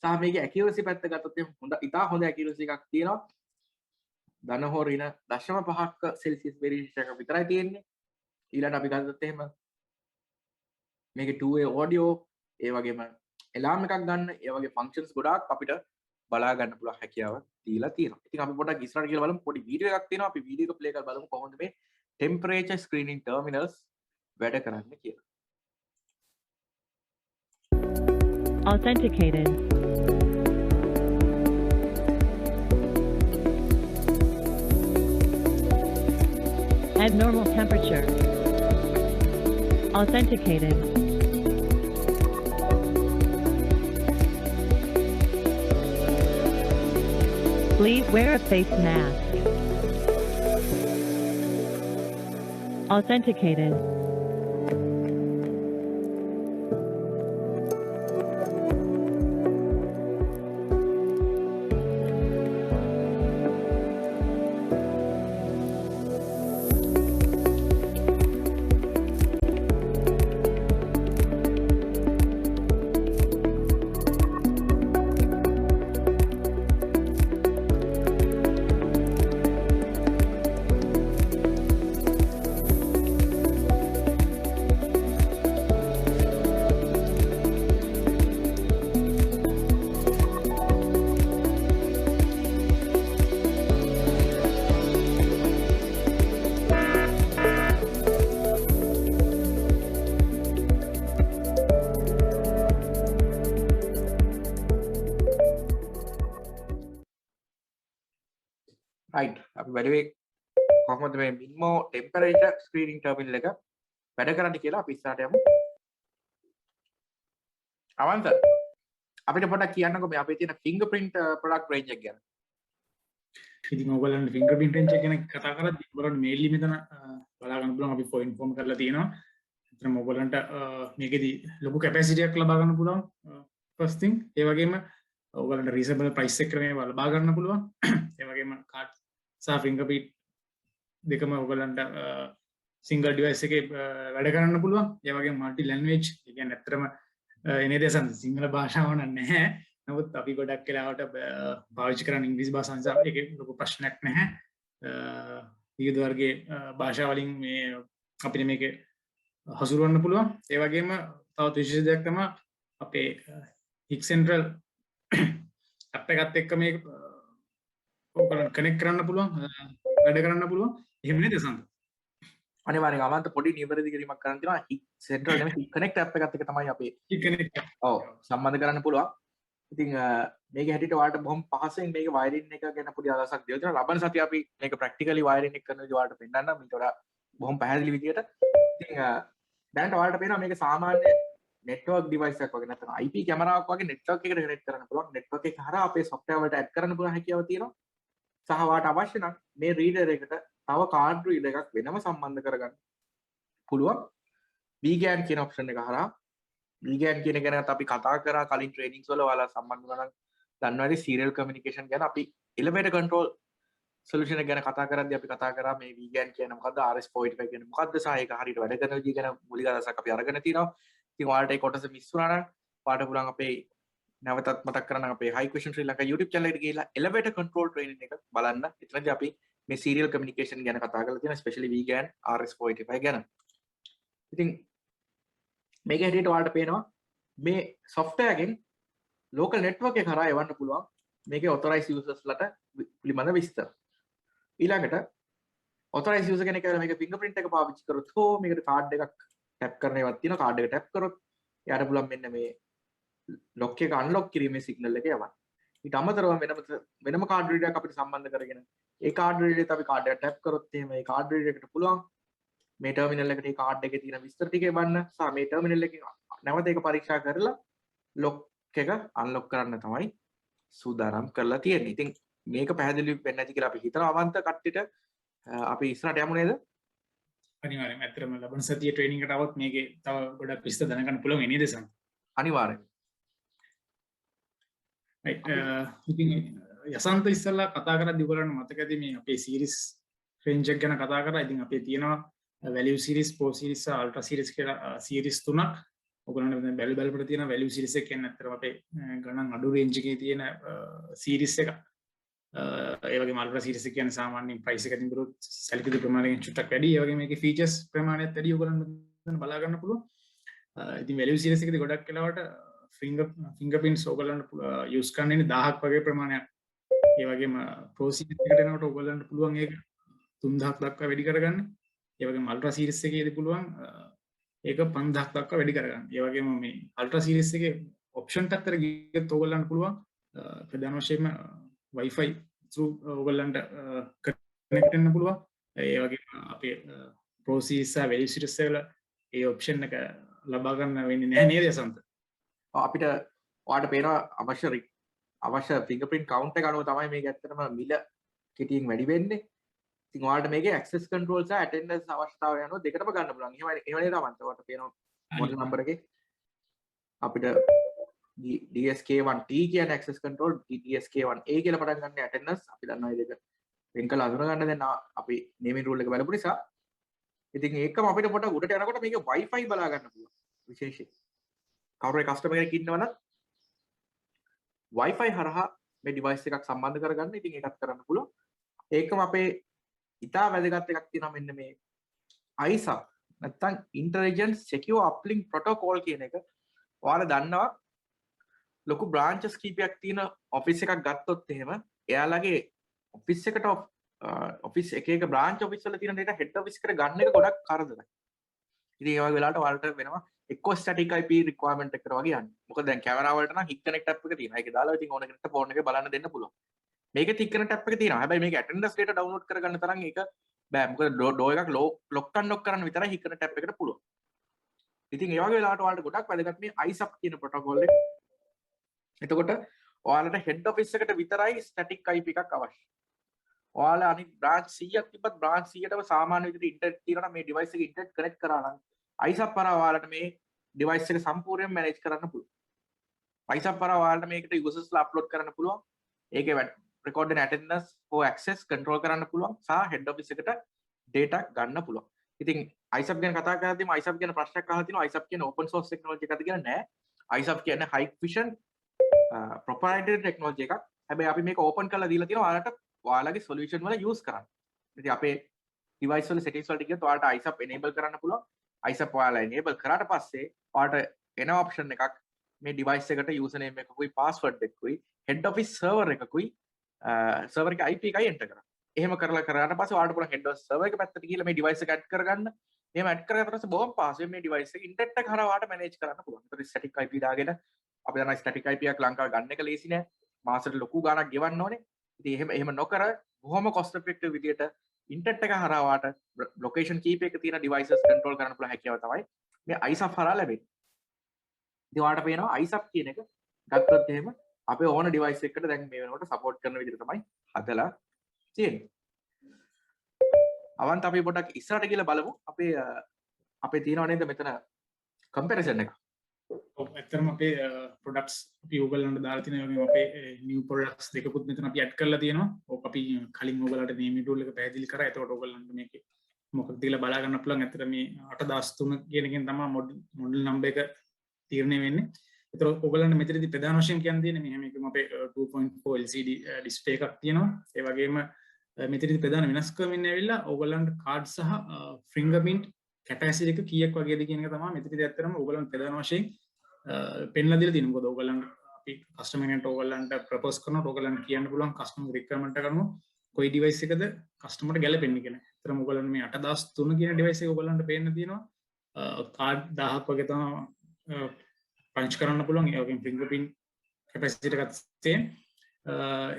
සහ මේකේ accuracy පැත්ත ගත්තොත් හොඳ ඉතා හොඳ accuracy එකක් තියෙනවා. ධන හෝ ඍණ 0.5ක සෙල්සියස් වෙරියේෂන් එකක් විතරයි තියෙන්නේ. ඊළඟට අපි ගත්තොත් එහෙම මේකේ 2way audio, ඒ වගේම alarm එකක් ගන්න, ඒ වගේ functions ගොඩාක් අපිට බලා ගන්න පුළුවන් හැකියාව දීලා තියෙනවා. ඉතින් අපි පොඩ්ඩක් ඉස්සරහට ගිහලා බලමු. පොඩි වීඩියෝ එකක් තියෙනවා. අපි වීඩියෝ එක ප්ලේ කරලා බලමු කොහොමද මේ temperature screening terminals වැඩ කරන්නේ කියලා. Authenticated. Abnormal temperature. Authenticated. Please wear a face mask. Authenticated. right අපි වැඩේ කොහොමද මේ මිනිමෝ ටෙම්පරේචර් ස්ක්‍රීනින් ටර්මිනල් එක වැඩ කරන්නේ කියලා අපි ඉස්සරහට යමු. අවන්ත අපිට පොඩ්ඩක් කියන්නකෝ මේ අපේ තියෙන ෆින්ගර්ප්‍රින්ට් ප්‍රොඩක්ට් රේන්ජ් එක ගැන. ඉතින් ඔයගොල්ලන්ට ෆින්ගර්ප්‍රින්ට් රේන්ජ් එක ගැන කතා කරද්දී ඔයගොල්ලන්ට මේන්ලි මෙතන බලා ගන්න පුළුවන් අපි ෆෝ ඉන්ෆෝම් කරලා තියෙනවා. එතන ඔයගොල්ලන්ට මේකෙදි ලොකු කැපැසිටි එකක් ලබා ගන්න පුළුවන් first thing. ඒ වගේම ඔයගොල්ලන්ට රීසනබල් ප්‍රයිස් එකක මේවා ලබා ගන්න පුළුවන්. ඒ වගේම කාඩ් සහ ෆින්ගර්ප්‍රින්ට් දෙකම ඔයගොල්ලන්ට සිංගල් ඩිවයිස් එකේ වැඩ කරන්න පුළුවන්. ඒ වගේම මල්ටි ලැන්ග්වේජ් ඒ කියන්නේ ඇත්තටම එනේ දේශන් සිංහල භාෂාව නැහැ. නමුත් අපි ගොඩක් වෙලාවට පාවිච්චි කරන ඉංග්‍රීසි භාෂාව නිසා ඒකේ ලොකු ප්‍රශ්නයක් නැහැ. විවිධ වර්ගයේ භාෂා වලින් මේ අපිට මේක හසුරවන්න පුළුවන්. ඒ වගේම තවත් විශේෂ දෙයක් තමයි අපේ හික් සෙන්ට්‍රල් ඇප් එකත් එක්ක මේක ඔයගොල්ලන් කනෙක්ට් කරන්න පුළුවන්, වැඩ කරන්න පුළුවන්. එහෙම නේද සන්ත? අනිවාර්යෙන් අමන්ත පොඩි නිවැරදි කිරීමක් කරන්න තියෙනවා. හික් සෙන්ට්‍රල් නෙමෙයි හික් කනෙක්ට් ඇප් එකත් එක්ක තමයි අපි හික් කනෙක්ට් ඔව් සම්බන්ධ කරන්න පුළුවන්. ඉතින් මේක හැටියට ඔයාලට බොහොම පහසෙන් මේක වයරින් එක ගැන පොඩි අදහසක් දෙන්න තියෙනවා. ලබන සතිය අපි මේක ප්‍රැක්ටිකලි වයරින් එක කරන විදිහ ඔයාලට පෙන්නන්න මේක වඩා බොහොම පැහැදිලි විදිහට. ඉතින් දැන් ඔයාලට පේනවා මේක සාමාන්‍ය නෙට්වර්ක් ඩිවයිස් එකක් වගේ නැත්නම් IP කැමරාවක් වගේ නෙට්වර්ක් එකට කනෙක්ට් කරන්න පුළුවන්. නෙට්වර්ක් එක හරහා අපේ software වලට add කරන්න පුළුවන් හැකියාව තියෙනවා. සහ ඔයාලට අවශ්‍ය නම් මේ රීඩර් එකට තව කාඩ් රීඩර් එකක් වෙනම සම්බන්ධ කරගන්න පුළුවන්. VGAN කියන ඔප්ෂන් එක හරහා VGAN කියන එක ගැන අපි කතා කරා කලින් ට්‍රේනින්ග්ස් වල ඔයාලා සම්බන්ධ වුණා නම් දන්නවද serial communication ගැන අපි elevator control solution එක ගැන කතා කරද්දී අපි කතා කරා මේ VGAN කියන මොකද්ද RS-485 කියන්නේ මොකද්ද සහ ඒක හරියට වැඩ කරන විදිහ ගැන මූලික අදහසක් අපි අරගෙන තිනවා. ඉතින් ඔයාලට ඒ කොටස මිස් වුණා නම් ඔයාලට පුළුවන් අපේ නැවතත් මතක් කරන්න අපේ High Question Sri Lanka YouTube channel එකට ගිහිල්ලා elevator control training එක බලන්න. එතනදී අපි මේ serial communication ගැන කතා කරලා තියෙනවා especially VGAN RS-485 ගැන. ඉතින් මේක හැටියට ඔයාලට පේනවා මේ software එකෙන් local network එක කරා එවන්න පුළුවන් මේකේ authorized users ලට පිළිබඳ විස්තර. ඊළඟට authorized user කෙනෙක් කියලා මේක fingerprint එක පාවිච්චි කරොත් හෝ මේකට card එකක් tap කරන ඒවාක් තියෙනවා card එක tap කරොත් එයාට පුළුවන් මෙන්න මේ lock එක unlock කිරීමේ signal එක යවන්න. ඊට අමතරව වෙනම card reader එකක් අපිට සම්බන්ධ කරගෙන ඒ card reader එකත් අපි card එක tap කරොත් එහෙම ඒ card reader එකට පුළුවන් මේ ටර්මිනල් එකට ඒ කාඩ් එකේ තියෙන විස්තර ටික එවන්න සහ මේ ටර්මිනල් එකෙන් නැවත ඒක පරීක්ෂා කරලා ලොක් එක අන්ලොක් කරන්න තමයි සූදානම් කරලා තියෙන්නේ. ඉතින් මේක පැහැදිලි වෙන්නේ නැති කියලා අපි හිතනවා අවන්ත කට්ටියට අපි ඉස්සරහට යමු නේද? අනිවාර්යයෙන් ඇත්තටම ලබන සතියේ ට්‍රේනින් එකට આવොත් මේකේ තව ගොඩක් විස්තර දැනගන්න පුළුවන් නේද සම්? අනිවාර්යෙන්. ඉතින් යසන්ත ඉස්සල්ලා කතා කරද්දී ඔයගොල්ලන්ට මතක ඇති මේ අපේ සීරීස් රේන්ජ් එක ගැන කතා කරා. ඉතින් අපේ තියෙනවා value series, pro series, ultra series කියලා series තුනක්. ඔයගොල්ලන්ට දැන් බලපෑමට තියෙන value series එක කියන්නේ අත්‍තරම අපේ ගණන් අඩු range එකේ තියෙන series එක. ඒ වගේම ultra series එක කියන්නේ සාමාන්‍යයෙන් price එකකින් බරුත් සැලකිලි ප්‍රමාණයෙන් චුට්ටක් වැඩි. ඒ වගේම මේකේ features ප්‍රමාණයත් වැඩි ඔයගොල්ලන්ට දැන් බලා ගන්න පුළුවන්. ඉතින් value series එකේදී ගොඩක් වෙලාවට fingerprints ඔයගොල්ලන්ට use කරන්න ඉන්නේ 1000ක් වගේ ප්‍රමාණයක්. ඒ වගේම pro series එකට එනකොට ඔයගොල්ලන්ට පුළුවන් ඒක 3000ක් දක්වා වැඩි කරගන්න. ඒ වගේම අල්ට්‍රා සීරීස් එකේදී පුළුවන් ඒක 5000ක් දක්වා වැඩි කරගන්න. ඒ වගේම මේ අල්ට්‍රා සීරීස් එකේ ඔප්ෂන් පැත්තට ගියොත් ඔයගොල්ලන්ට පුළුවන් ප්‍රධාන වශයෙන්ම Wi-Fi through ඔයගොල්ලන්ට කනෙක්ට් වෙන්න පුළුවන්. ඒ වගේම අපේ Pro series සහ Value series වල ඒ ඔප්ෂන් එක ලබා ගන්න වෙන්නේ නැහැ නේද යසන්ත? අපිට ඔයාලට පේනවා අවශ්‍ය fingerprint count එක අනුව තමයි මේක ඇත්තටම මිල කෙටියෙන් වැඩි වෙන්නේ. ඉතින් ඔයාලට මේකේ access control සහ attendance අවශ්‍යතාවය අනුව දෙකටම ගන්න පුළුවන්. එහෙම නේද අමන්ත? ඔයාලට පේනවා මොඩල් නම්බර් එකේ අපිට DSK1T කියන access control, DSK1A කියලා පටන් ගන්න attendance අපි දන්නවා මේ දෙක වෙන් කරලා අඳුන ගන්න දැන් අපි naming rule එක බලපු නිසා. ඉතින් ඒකම අපිට පොඩක් උඩට යනකොට මේකේ Wi-Fi බලා ගන්න පුළුවන් විශේෂයෙන්. කවුරු හරි කස්ටමර් කෙනෙක් ඉන්නවනම් Wi-Fi හරහා මේ device එකක් සම්බන්ධ කරගන්න. ඉතින් ඒකත් කරන්න පුළුවන්. ඒකම අපේ ඉතා වැදගත් එකක් තියෙනවා මෙන්න මේ ISAP නැත්නම් Intelligent Secure Uplink Protocol කියන එක. ඔයාලා දන්නවා ලොකු බ්‍රාන්චස් කීපයක් තියෙන ඔෆිස් එකක් ගත්තොත් එහෙම එයාලගේ ඔෆිස් එකට ඔෆිස් එක බ්‍රාන්ච් ඔෆිස් වල තියෙන data head office එකට ගන්න එක ගොඩක් කරදරයි. ඉතින් ඒ වගේ වෙලාවට ඔයාලට වෙනවා එක්ක static IP requirement එකකට වගේ යන්න. මොකද දැන් කැමරා වලට නම් hit connect app එක තියෙනවා. ඒක දාලා ඉතින් ඕන කෙනෙක්ට ෆෝන් එකේ බලන්න දෙන්න පුළුවන්. මේකේ තික්කන ටැප් එක තියෙනවා. හැබැයි මේක attendance data download කරගන්න තරම් ඒක බෑ. මොකද ඩෝ එකක් ලොක් අන්ලොක් කරන්න විතරයි හික්කන ටැප් එකට පුළුවන්. ඉතින් ඒ වගේ වෙලාවට ඔයාලට ගොඩක් වැදගත් මේ ISAP කියන ප්‍රොටෝකෝල් එක. එතකොට ඔයාලට head office එකට විතරයි static IP එකක් අවශ්‍යයි. ඔයාලා අනිත් branch 100ක් තිබ්බත් branch 100ටම සාමාන්‍ය විදිහට ඉන්ටර්නෙට් තියෙනවා නම් මේ device එක ඉන්ටර්නෙට් connect කරා නම් ISAP කරා ඔයාලට මේ device එක සම්පූර්ණයෙන් manage කරන්න පුළුවන්. ISAP කරා ඔයාලට මේකට users ලා upload කරන්න පුළුවන්. ඒකේ recorded attendance for access control කරන්න පුළුවන් සහ head office එකට data ගන්න පුළුවන්. ඉතින් ISAP ගැන කතා කරද්දිම ISAP ගැන ප්‍රශ්නයක් අහලා තිනවා. ISAP කියන්නේ open source technology එකක්ද කියලා නෑ. ISAP කියන්නේ Hikvision proprietary technology එකක්. හැබැයි අපි මේක open කරලා දීලා තිනවා ඔයාලට ඔයාලගේ solution වල use කරන්න. ඉතින් අපේ device වල settings වලට ගියොත් ඔයාලට ISAP enable කරන්න පුළුවන්. ISAP ඔයාලා enable කරාට පස්සේ ඔයාලට එන option එකක් මේ device එකට username එකකුයි password එකකුයි head office server එකකුයි server එක IP එකයි enter කරන්න. එහෙම කරලා කරාට පස්සේ ඔයාලට පුළුවන් head office server එක පැත්තට ගිහලා මේ device එක add කරගන්න. එහෙම add කරගත්ත පස්සේ බොහොම පහසුවෙන් මේ device එක internet එක හරහා ඔයාලට manage කරන්න පුළුවන්. ඒතර static IP දාගෙන අපි දන්නා static IP එකක් ලංකාවේ ගන්න එක ලේසි නෑ. මාසෙට ලොකු ගාණක් ගෙවන්න ඕනේ. ඉතින් එහෙම නොකර බොහොම cost effective විදියට internet එක හරහා ඔයාලට location කීප එක තියෙන devices control කරන්න පුළුවන් හැකියාව තමයි මේ ISAP හරහා ලැබෙන්නේ. ඉතින් ඔයාලට පේනවා ISAP කියන එක ගත්තොත් එහෙම අපේ ඕන device එකකට දැන් මේ වෙනකොට support කරන විදිහට තමයි හදලා තියෙන්නේ. අවන්ත අපි පොඩ්ඩක් ඉස්සරහට ගිහලා බලමු අපේ තියෙනව නේද මෙතන comparison එක. ඔව් ඇත්තටම අපේ products අපි ඕගොල්ලන්ට දාලා තියෙන වගේම අපේ new products දෙකකුත් මෙතන අපි add කරලා තියෙනවා. ඕක අපි කලින් ඕගොල්ලන්ට name tool එක පැහැදිලි කරා. එතකොට ඕගොල්ලන්ට මේකේ මොකක්ද කියලා බලා ගන්න පුළුවන්. ඇත්තට මේ 8003 කියන එකෙන් තමයි model number එක තීරණය වෙන්නේ. ඒතර ඔයගොල්ලන්ට මෙතනදී ප්‍රධාන වශයෙන් කියන්න තියෙන්නේ මෙහෙම එකම අපේ 2.4 LCD display එකක් තියෙනවා. ඒ වගේම මෙතනදී ප්‍රධාන වෙනස්කම වෙන්නේ ඇවිල්ලා ඔයගොල්ලන්ට card සහ fingerprint capacity එක කීයක් වගේද කියන එක තමයි මෙතනදී ඇත්තටම ඔයගොල්ලන්ට ප්‍රධාන වශයෙන් පෙන්ලා දීලා තියෙනවා. මොකද ඔයගොල්ලන්ට අපි customer කෙනෙක්ට ඔයගොල්ලන්ට propose කරනවා. ඔයගොල්ලන්ට කියන්න පුළුවන් customer requirement එක අනුව කොයි device එකද customer ට ගැලපෙන්නේ කියලා. ඒතරම ඔයගොල්ලන්ට මේ 8003 කියන device එක ඔයගොල්ලන්ට පේන්න තියෙනවා. card 1000ක් වගේ තමයි පංච් කරන්න පුළුවන්. ඒ වගේම fingerprint capacity එකත් same.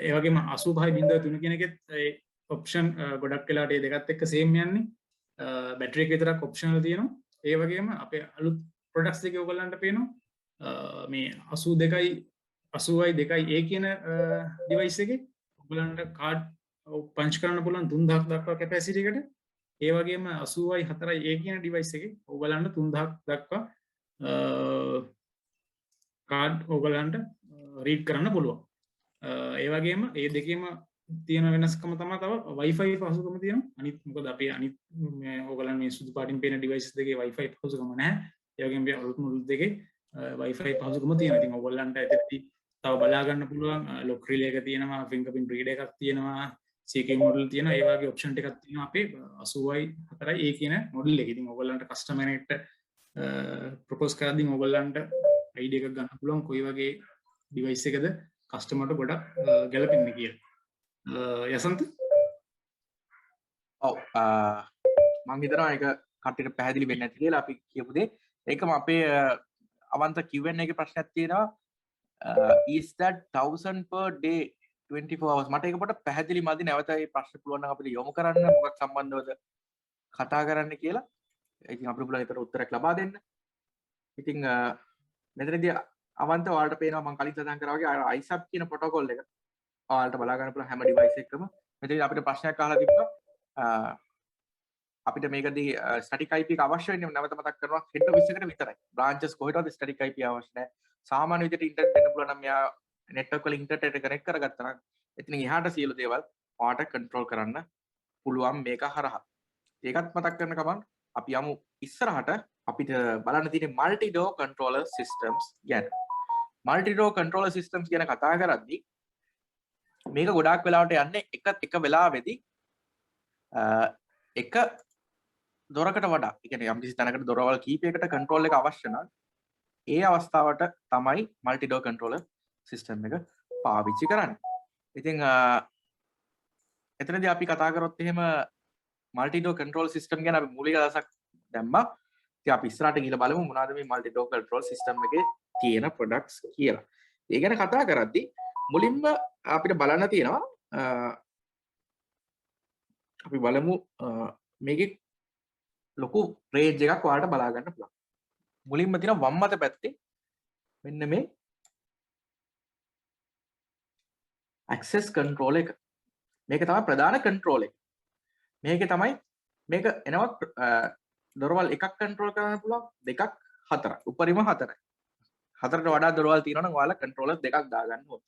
ඒ වගේම 85.3 කියන එකෙත් ඒ option ගොඩක් වෙලාට ඒ දෙකත් එක්ක same යන්නේ. battery එක විතරක් optional තියෙනවා. ඒ වගේම අපේ අලුත් products දෙකේ ඔයගොල්ලන්ට පේනවා මේ 82.2a කියන device එකේ ඔයගොල්ලන්ට card පංච් කරන්න පුළුවන් 3000ක් දක්වා capacity එකට. ඒ වගේම 80.4a කියන device එකේ ඔයගොල්ලන්ට 3000ක් දක්වා කාඩ් ඕගලන්ට රීඩ් කරන්න පුළුවන්. ඒ වගේම ඒ දෙකේම තියෙන වෙනස්කම තමයි තව Wi-Fi පහසුකම තියෙනවා. අනිත් මොකද අපි අනිත් ඕගලන් මේ සුදු පාටින් පේන devices දෙකේ Wi-Fi පහසුකම නැහැ. ඒ වගේම මේ අලුත් මොඩල් දෙකේ Wi-Fi පහසුකම තියෙනවා. ඉතින් ඕගලන්ට ඇත්තටම තව බලා ගන්න පුළුවන් lock relay එක තියෙනවා, fingerprint reader එකක් තියෙනවා, CK model තියෙනවා. ඒ වගේ option ටිකක් තියෙනවා අපේ 80.4a කියන model එකේ. ඉතින් ඕගලන්ට customer එකට propose කරද්දී ඕගලන්ට ID එකක් ගන්න පුළුවන් කොයි වගේ device එකද කස්ටමර්ට ගොඩක් ගැලපෙන්නේ කියලා. යසන්ත? ඔව් මම හිතනවා ඒක කට්ටියට පැහැදිලි වෙන්නේ නැති කියලා අපි කියපු දේ. ඒකම අපේ අවන්ත Q&A එකේ ප්‍රශ්නයක් තියෙනවා. Is that 1000 per day 24 hours? මට ඒක පොඩ්ඩක් පැහැදිලි මදි. නැවත මේ ප්‍රශ්න පුළුවන් නම් අපිට යොමු කරන්න මොකක් සම්බන්ධවද කතා කරන්න කියලා. ඉතින් අපිට පුළුවන් ඒකට උත්තරයක් ලබා දෙන්න. ඉතින් මෙතනදී අවන්ත ඔයාලට පේනවා මම කලින් සඳහන් කරා වගේ ISAP කියන ප්‍රොටෝකෝල් එක ඔයාලට බලා ගන්න පුළුවන් හැම device එකකම. මෙතනදී අපිට ප්‍රශ්නයක් අහලා තිබ්බා අපිට මේකදී static IP එක අවශ්‍ය වෙන්නේ නැවත මතක් කරනවා head office එකට විතරයි. branches කොහෙටවත් static IP අවශ්‍ය නැහැ. සාමාන්‍ය විදිහට ඉන්ටර්නෙට් දෙන්න පුළුවන් නම් මෙයා network වල ඉන්ටර්නෙට් එකට connect කරගත්තා නම් එතනින් එහාට සියලු දේවල් ඔයාලට control කරන්න පුළුවන් මේක හරහා. ඒකත් මතක් කරන ගමන් අපි යමු ඉස්සරහට අපිට බලන්න තියෙන multi door controller systems ගැන. multi door controller systems ගැන කතා කරද්දී මේක ගොඩාක් වෙලාවට යන්නේ එක වෙලාවෙදී එක දොරකට වඩා. ඒ කියන්නේ යම්කිසි තැනකට දොරවල් කීපයකට control එක අවශ්‍ය නම් ඒ අවස්ථාවට තමයි multi door controller system එක පාවිච්චි කරන්නේ. ඉතින් එතනදී අපි කතා කරොත් එහෙම multi door control system ගැන අපි මූලික අදහසක් දැම්මා. ඉතින් අපි ඉස්සරහට ගිහලා බලමු මොනවද මේ multi door control system එකේ තියෙන products කියලා. ඒ ගැන කතා කරද්දී මුලින්ම අපිට බලන්න තියෙනවා අපි බලමු මේකේ ලොකු රේන්ජ් එකක් ඔයාලට බලා ගන්න පුළුවන්. මුලින්ම තියෙන වම් අත පැත්තේ මෙන්න මේ access control එක. මේක තමයි ප්‍රධාන control එක. මේකේ තමයි මේක එනවා දොරවල් එකක් control කරන්න පුළුවන්, දෙකක්, හතරක්. උපරිම හතරයි. හතරට වඩා දොරවල් තියෙනවා නම් ඔයාලා controller දෙකක් දාගන්න ඕනේ.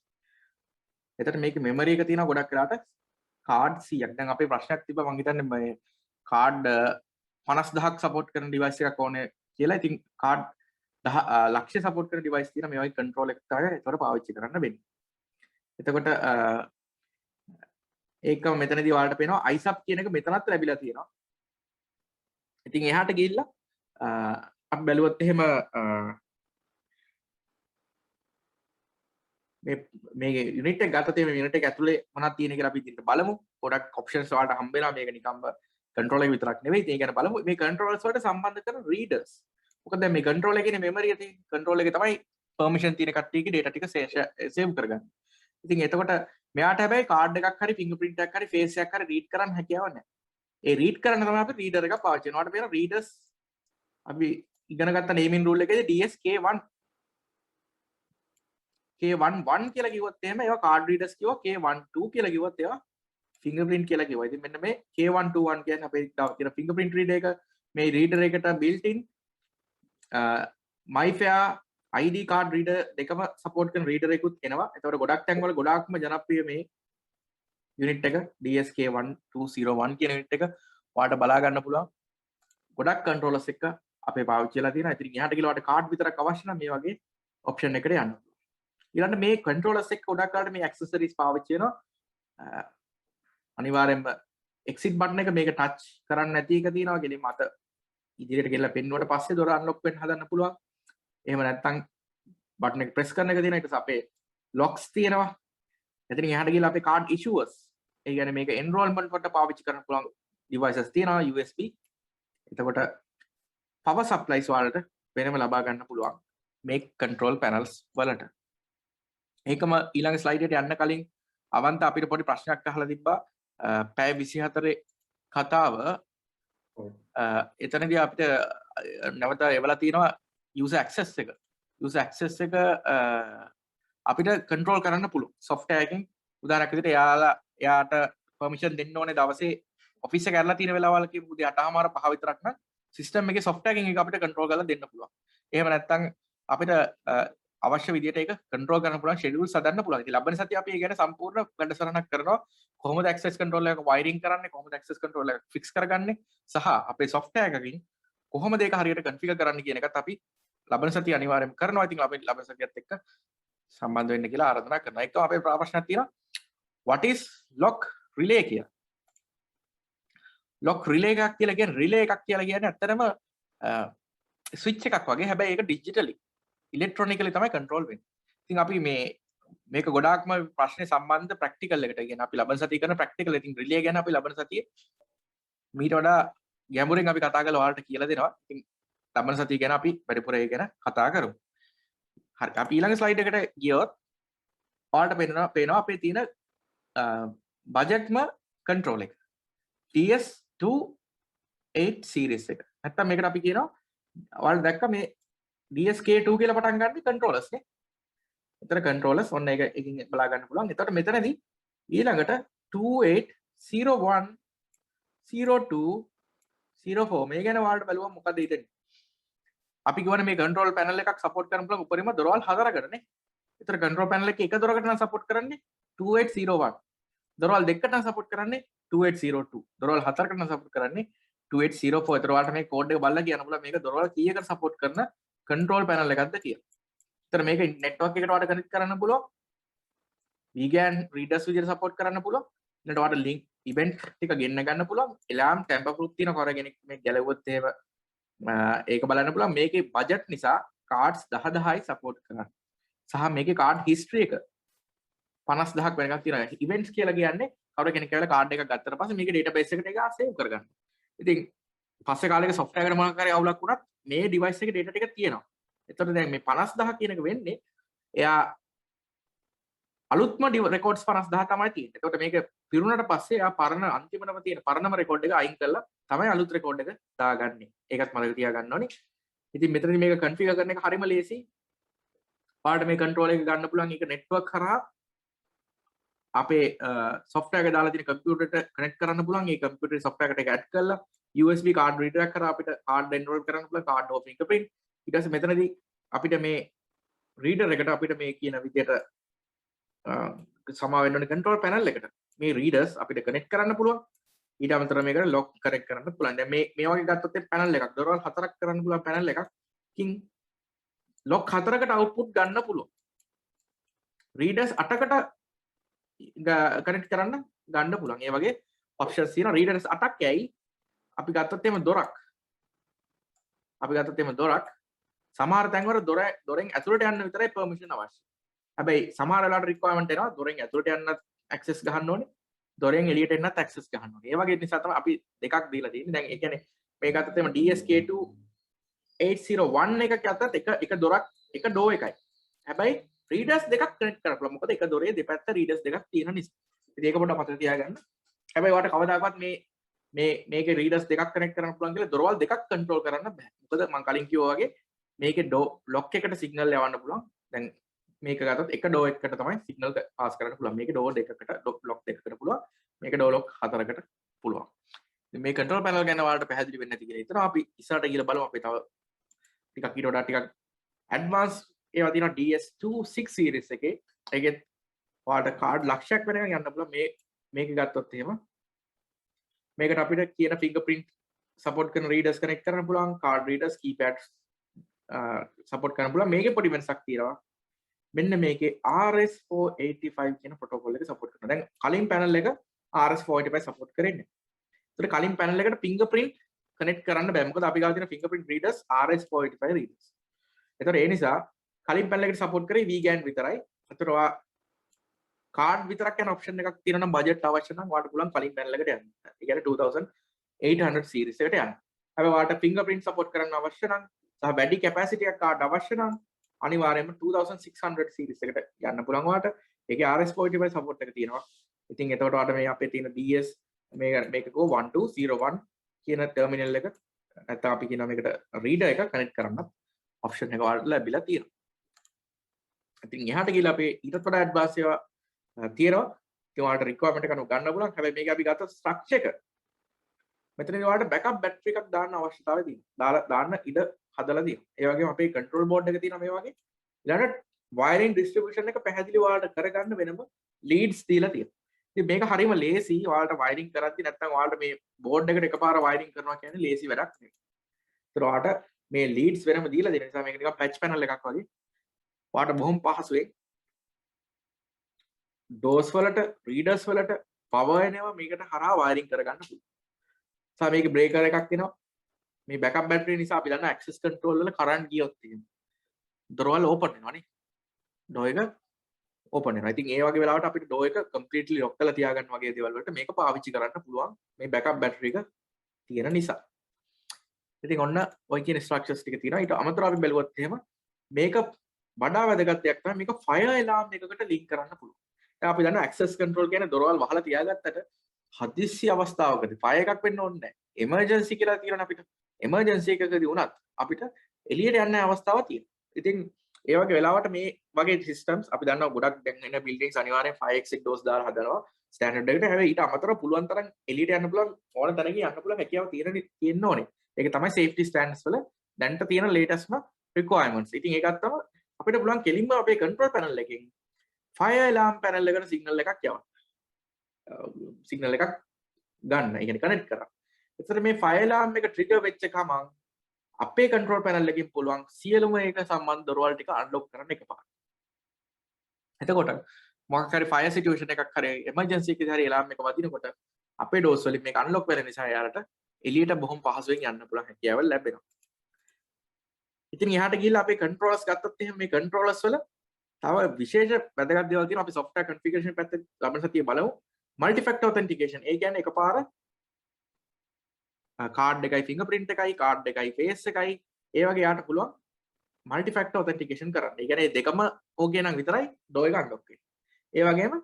එතකොට මේකේ memory එක තියෙනවා ගොඩක් වෙලාට කාඩ් 100ක්. දැන් අපේ ප්‍රශ්නයක් තිබ්බා මම හිතන්නේ මේ කාඩ් 50000ක් සපෝට් කරන ඩිවයිස් එකක් ඕනේ කියලා. ඉතින් කාඩ් 10 ලක්ෂ සපෝට් කරන ඩිවයිස් තියෙන මේ වගේ කන්ට්‍රෝල් එකක් තමයි ඒතකොට පාවිච්චි කරන්න වෙන්නේ. එතකොට ඒකම මෙතනදී ඔයාලට පේනවා ISAP කියන එක මෙතනත් ලැබිලා තියෙනවා. ඉතින් එහාට ගිහිල්ලා අපි බැලුවොත් එහෙම මේ යුනිට් එක ගත්තොත් මේ යුනිට් එක ඇතුලේ මොනවද තියෙන්නේ කියලා අපි ඉතින් බලමු. ගොඩක් ඔප්ෂන්ස් වලට හම්බ වෙනවා. මේක නිකම්ම කන්ට්‍රෝල් එක විතරක් නෙවෙයි. ඉතින් ඒක ගැන බලමු. මේ කන්ට්‍රෝලර්ස් වලට සම්බන්ධ කරන රීඩර්ස්. මොකද දැන් මේ කන්ට්‍රෝල් එකේ මෙමරි එක තියෙන කන්ට්‍රෝල් එකේ තමයි පර්මිෂන් තියෙන කට්ටියගේ data ටික සේව් කරගන්නේ. ඉතින් එතකොට මෙයාට හැබැයි කාඩ් එකක් හරි ෆින්ගර්ප්‍රින්ට් එකක් හරි ෆේස් එකක් හරි රීඩ් කරන්න හැකියාවක් නැහැ. ඒ රීඩ් කරන්න තමයි අපි රීඩර් එකක් පාවිච්චි කරනවා. ඔයාලට පේන රීඩර්ස් අපි ඉගෙන ගත්ත නේමින් රූල් එකේදී DSK1 K11 කියලා කිව්වොත් එහෙම ඒවා කාඩ් රීඩර්ස් කිව්වා. K12 කියලා කිව්වොත් ඒවා ෆින්ගර්ප්‍රින්ට් කියලා කිව්වා. ඉතින් මෙන්න මේ K121 කියන්නේ අපේ තියෙන ෆින්ගර්ප්‍රින්ට් රීඩර් එක මේ රීඩර් එකට built in MyFair ID card reader දෙකම support කරන රීඩර් එකකුත් එනවා. ඒතකොට ගොඩක් තැන්වල ගොඩාක්ම ජනප්‍රිය මේ යුනිට් එක DSK1201 කියන යුනිට් එක ඔයාලට බලා ගන්න පුළුවන්. ගොඩක් controllers එක අපේ පාවිච්චි කරලා තියෙනවා. ඉතින් එහාට ගිහලා ඔයාලට කාඩ් විතරක් අවශ්‍ය නම් මේ වගේ option එකට යන්න. ඊළඟට මේ controllers එක ගොඩක් කාලට මේ accessories පාවිච්චි වෙනවා. අනිවාර්යෙන්ම exit button එක මේක touch කරන්න නැති එක තියෙනවා. ගෙලින් මත ඉදිරියට ගෙල්ලා පෙන්නුවට පස්සේ දොර unlock වෙන්න හදන්න පුළුවන්. එහෙම නැත්නම් බටන් එක press කරන එක තියෙනවා. ඊට පස්සේ අපේ locks තියෙනවා. එතනින් එහාට ගිහලා අපේ card issuers. ඒ කියන්නේ මේක enrollment වලට පාවිච්චි කරන්න පුළුවන් devices තියෙනවා USB. එතකොට power supplies වලට වෙනම ලබා ගන්න පුළුවන් මේ control panels වලට. ඒකම ඊළඟ ස්ලයිඩ් එකට යන්න කලින් අවන්ත අපිට පොඩි ප්‍රශ්නයක් අහලා තිබ්බා. පැය 24 කතාව එතනදී අපිට නැවත එවලා තියෙනවා user access එක. user access එක අපිට control කරන්න පුළුවන් software එකකින්. උදාහරණයක් විදිහට එයාට permission දෙන්න ඕනේ දවසේ office එක කරලා තියෙන වෙලාවල් කියමු උදේ 8:00මාර 5 විතරක් නම් system එකේ software එකකින් ඒක අපිට control කරලා දෙන්න පුළුවන්. එහෙම නැත්නම් අපිට අවශ්‍ය විදිහට ඒක control කරන්න පුළුවන් schedules හදන්න පුළුවන්. ඉතින් ලබන සතිය අපි ඒ ගැන සම්පූර්ණ වැඩසටහනක් කරනවා. කොහොමද access control එක wiring කරන්නේ, කොහොමද access control එක fix කරගන්නේ සහ අපේ software එකකින් කොහොමද ඒක හරියට configure කරන්න කියන එකත් අපි ලබන සතිය අනිවාර්යයෙන්ම කරනවා. ඉතින් අපි ලබන සතියත් එක්ක සම්බන්ධ වෙන්න කියලා ආරාධනා කරනවා. ඒකම අපේ ප්‍රශ්නයක් තියෙනවා. What is lock relay කියලා? lock relay එකක් කියලා කියන්නේ relay එකක් කියලා කියන්නේ ඇත්තටම switch එකක් වගේ. හැබැයි ඒක digitally electronically තමයි control වෙන්නේ. ඉතින් අපි මේක ගොඩාක්ම ප්‍රශ්නේ සම්බන්ධ practical එකට කියන්නේ අපි ලබන සතිය කරන practical. ඉතින් relay ගැන අපි ලබන සතියේ මීට වඩා ගැඹුරින් අපි කතා කරලා ඔයාලට කියලා දෙනවා. ඉතින් ලබන සතිය ගැන අපි වැඩිපුර ඒ ගැන කතා කරමු. හරි. අපි ඊළඟ ස්ලයිඩ් එකට ගියොත් ඔයාලට පේනවා අපේ තියෙන බජට්ම control එක. DS28 series එක. නැත්තම් මේකට අපි කියනවා ඔයාලා දැක්ක මේ DSK2 කියලා පටන් ගන්න controllers නේ. එතන controllers ඔන්න ඒක එකකින් බලා ගන්න පුළුවන්. එතකොට මෙතනදී ඊළඟට 2801 02 04 මේ ගැන ඔයාලට බලුවම මොකද හිතෙන්නේ? අපි කියවනේ මේ control panel එකක් support කරන්න පුළුවන් උපරිම දොරවල් 4කට නේ. ඒතර control panel එක දොරකට නම් support කරන්නේ 2801. දොරවල් දෙකකට නම් support කරන්නේ 2802. දොරවල් 4කට නම් support කරන්නේ 2804. ඒතර ඔයාලට මේ code එක බලලා කියන්න පුළුවන් මේක දොරවල් කීයකට support කරන control panel එකක්ද කියලා. ඒතර මේක network එකට ඔයාලට connect කරන්න පුළුවන්. VGAN readers විදිහට support කරන්න පුළුවන්. ඊළඟට ඔයාලට link event ටික ගෙන්න ගන්න පුළුවන්. alarm tamper proof තියෙන කරගෙනෙක් මේ ගැලවුවොත් එහෙම ඒක බලන්න පුළුවන්. මේකේ බජට් නිසා cards 10000යි support කරනවා. සහ මේකේ card history එක 50000ක් වෙනකන් තියෙනවා. events කියලා කියන්නේ කවුරු කෙනෙක් කියලා card එකක් ගත්තට පස්සේ මේකේ database එකට ඒක save කරගන්න. ඉතින් පස්සේ කාලෙක software එකට මොනවාක් හරි අවුලක් වුණත් මේ device එකේ data ටික තියෙනවා. එතකොට දැන් මේ 50000 කියන එක වෙන්නේ එයා අලුත්ම රෙකෝඩ්ස් 50000 තමයි තියෙන්නේ. එතකොට මේක පිරුණාට පස්සේ ආ පරණ අන්තිමටම තියෙන පරණම රෙකෝඩ් එක අයින් කරලා තමයි අලුත් රෙකෝඩ් එක දාගන්නේ. ඒකත් මතක තියාගන්න ඕනේ. ඉතින් මෙතනදී මේක කන්ෆිගර් කරන එක හරිම ලේසි. පාට මේ කන්ට්‍රෝල් එක ගන්න පුළුවන් ඒක නෙට්වර්ක් කරා අපේ software එක දාලා තියෙන කම්පියුටරට කනෙක්ට් කරන්න පුළුවන්. ඒ කම්පියුටරේ software එකට add කරලා USB card reader එකක් කරා අපිට card enroll කරන්න පුළුවන්. card or fingerprint. ඊට පස්සේ මෙතනදී අපිට මේ reader එකට අපිට මේ කියන විදියට සමා වෙන්න ඕනේ control panel එකට. මේ readers අපිට connect කරන්න පුළුවන්. ඊට අමතරව මේකට lock connect කරන්න පුළුවන්. දැන් මේ වගේ ගත්තොත් panel එකක් දොරවල් 4ක් කරන්න පුළුවන් panel එකක්. කින් lock 4කට output ගන්න පුළුවන්. readers 8කට connect කරන්න ගන්න පුළුවන්. ඒ වගේ options තියෙනවා. readers 8ක් ඇයි අපි ගත්තොත් එහෙම දොරක්. සමහර තැන්වල දොරෙන් ඇතුළට යන්න විතරයි permission අවශ්‍ය. හැබැයි සමහර වෙලාවට requirement එනවා දොරෙන් ඇතුළට යන්නත් access ගහන්න ඕනේ. දොරෙන් එළියට එන්නත් access ගහන්න ඕනේ. ඒ වගේ නිසා තමයි අපි දෙකක් දීලා තියෙන්නේ. දැන් ඒ කියන්නේ මේ ගත්තොත් එහෙම DSK2 801 එකක අතත් එක දොරක් එක door එකයි. හැබැයි readers දෙකක් connect කරන්න පුළුවන්. මොකද එක දොරේ දෙපැත්ත readers දෙකක් තියෙන නිසා. ඉතින් ඒක පොඩ්ඩක් මතක තියාගන්න. හැබැයි ඔයාලට කවදාකවත් මේකේ readers දෙකක් connect කරන්න පුළුවන් කියලා දොරවල් දෙකක් control කරන්න බෑ. මොකද මම කලින් කිව්වා වගේ මේකේ lock එකට signal යවන්න පුළුවන්. දැන් මේක ගත්තොත් එක door එකකට තමයි signal pass කරන්න පුළුවන්. මේකේ door දෙකකට lock දෙකකට පුළුවන්. මේක door lock 4කට පුළුවන්. ඉතින් මේ control panel ගැන ඔයාලට පැහැදිලි වෙන්නේ නැති කියලා හිතනවා. අපි ඉස්සරහට ගිහලා බලමු. අපි තව ටිකක් ඊට වඩා ටිකක් advanced ඒවා තියෙනවා DS26 series එකේ. ඒකෙත් ඔයාලට කාඩ් ලක්ෂයක් වෙනකන් යන්න පුළුවන්. මේක ගත්තොත් එහෙම මේකට අපිට කියන fingerprint support කරන readers connect කරන්න පුළුවන්. card readers keypads support කරන්න පුළුවන්. මේකේ පොඩි වෙනසක් තියෙනවා. මෙන්න මේකේ RS485 කියන protocol එක support කරනවා. දැන් කලින් panel එක RS485 support කරන්නේ. ඒතර කලින් panel එකට fingerprint connect කරන්න බෑ. මොකද අපි ගාව තියෙන fingerprint readers RS485 readers. ඒතර ඒ නිසා කලින් panel එකට support කරේ VGAN විතරයි. ඒතර ඔයා card විතරක් යන option එකක් තියෙනවා නම් budget අවශ්‍ය නම් ඔයාලට පුළුවන් කලින් panel එකට යන්න. ඒ කියන්නේ 2800 series එකට යන්න. හැබැයි ඔයාලට fingerprint support කරන්න අවශ්‍ය නම් සහ වැඩි capacity එකක් card අවශ්‍ය නම් අනිවාර්යයෙන්ම 2600 series එකට යන්න පුළුවන් ඔයාලට. ඒකේ RS485 support එක තියෙනවා. ඉතින් එතකොට ඔයාලට මේ අපේ තියෙන DS මේක go 1201 කියන terminal එක නැත්නම් අපි කියනවා මේකට reader එක connect කරන්න option එක ඔයාලට ලැබිලා තියෙනවා. ඉතින් එහාට ගිහලා අපේ ඊටත් වඩා advanced ඒවා තියෙනවා. ඉතින් ඔයාලට requirement එක අනුව ගන්න පුළුවන්. හැබැයි මේක අපි ගත්ත structure එක මෙතනදී ඔයාලට backup battery එකක් දාන්න අවශ්‍යතාවය තියෙනවා. දාන්න ඉඩ හදලා තියෙනවා. ඒ වගේම අපේ control board එක තියෙනවා මේ වගේ. ඊළඟට wiring distribution එක පැහැදිලි ඔයාලට කරගන්න වෙනම leads දීලා තියෙනවා. ඉතින් මේක හරියම ලේසි. ඔයාලට wiring කරද්දී නැත්නම් ඔයාලට මේ board එකට එකපාර wiring කරනවා කියන්නේ ලේසි වැඩක් නෙවෙයි. ඒතර ඔයාලට මේ leads වෙනම දීලා දෙන නිසා මේක නිකන් patch panel එකක් වගේ. ඔයාලට බොහොම පහසුවෙන් doors වලට readers වලට power එනවා මේකට හරහා wiring කරගන්න පුළුවන්. සහ මේකේ breaker එකක් එනවා. මේ backup battery නිසා අපි දන්නා access control වල current ගියොත් තියෙනවා. දොරවල් open වෙනවා නේ. door එක open වෙනවා. ඉතින් ඒ වගේ වෙලාවට අපිට door එක completely lock කරලා තියාගන්න වගේ දේවල් වලට මේක පාවිච්චි කරන්න පුළුවන්. මේ backup battery එක තියෙන නිසා. ඉතින් ඔන්න ඔය කියන structures ටික තියෙනවා. ඊට අමතරව අපි බැලුවොත් එහෙම මේක වඩා වැදගත් දෙයක් තමයි මේක fire alarm එකකට link කරන්න පුළුවන්. දැන් අපි දන්නා access control කියන්නේ දොරවල් වහලා තියාගත්තට හදිස්සි අවස්ථාවකදී fire එකක් වෙන්න ඕනේ නැහැ. emergency කියලා තියෙනවා අපිට. emergency එකකදී වුණත් අපිට එළියට යන්න අවස්ථාවක් තියෙනවා. ඉතින් ඒ වගේ වෙලාවට මේ වගේ systems අපි දන්නවා ගොඩක් දැන් එන buildings අනිවාර්යෙන් fire exit doors දාලා හදනවා standard එකට. හැබැයි ඊට අමතරව පුළුවන් තරම් එළියට යන්න පුළුවන් ඕන තැනකින් යන්න පුළුවන් හැකියාව තියෙන්න ඕනේ. ඒක තමයි safety standards වල දැන්ට තියෙන latest requirements. ඉතින් ඒකත් තමයි අපිට පුළුවන් කෙලින්ම අපේ control panel එකෙන් fire alarm panel එකට signal එකක් යවන්න. signal එකක් ගන්න. ඒ කියන්නේ connect කරා. එතකොට මේ fire alarm එක trigger වෙච්ච ගමන් අපේ control panel එකකින් පුළුවන් සියලුම ඒක සම්බන්ධ දොරවල් ටික unlock කරන්න එකපාරට. එතකොට මොකක් හරි fire situation එකක් හරි emergency එකේ හරි alarm එක වදිනකොට අපේ doors වලින් මේක unlock වෙන නිසා යාලට එළියට බොහොම පහසුවෙන් යන්න පුළුවන් හැකියාව ලැබෙනවා. ඉතින් එහාට ගිහිල්ලා අපේ controllers ගත්තොත් එහෙනම් මේ controllers වල තව විශේෂ වැදගත් දේවල් තියෙනවා. අපි software configuration පැත්තේ ලබන සතියේ බලමු. multi factor authentication. ඒ කියන්නේ එකපාර card එකයි fingerprint එකයි card එකයි face එකයි ඒ වගේ යාට පුළුවන් multi factor authentication කරන්න. ඒ කියන්නේ දෙකම ඕකේ නම් විතරයි door එක unlock වෙන්නේ. ඒ වගේම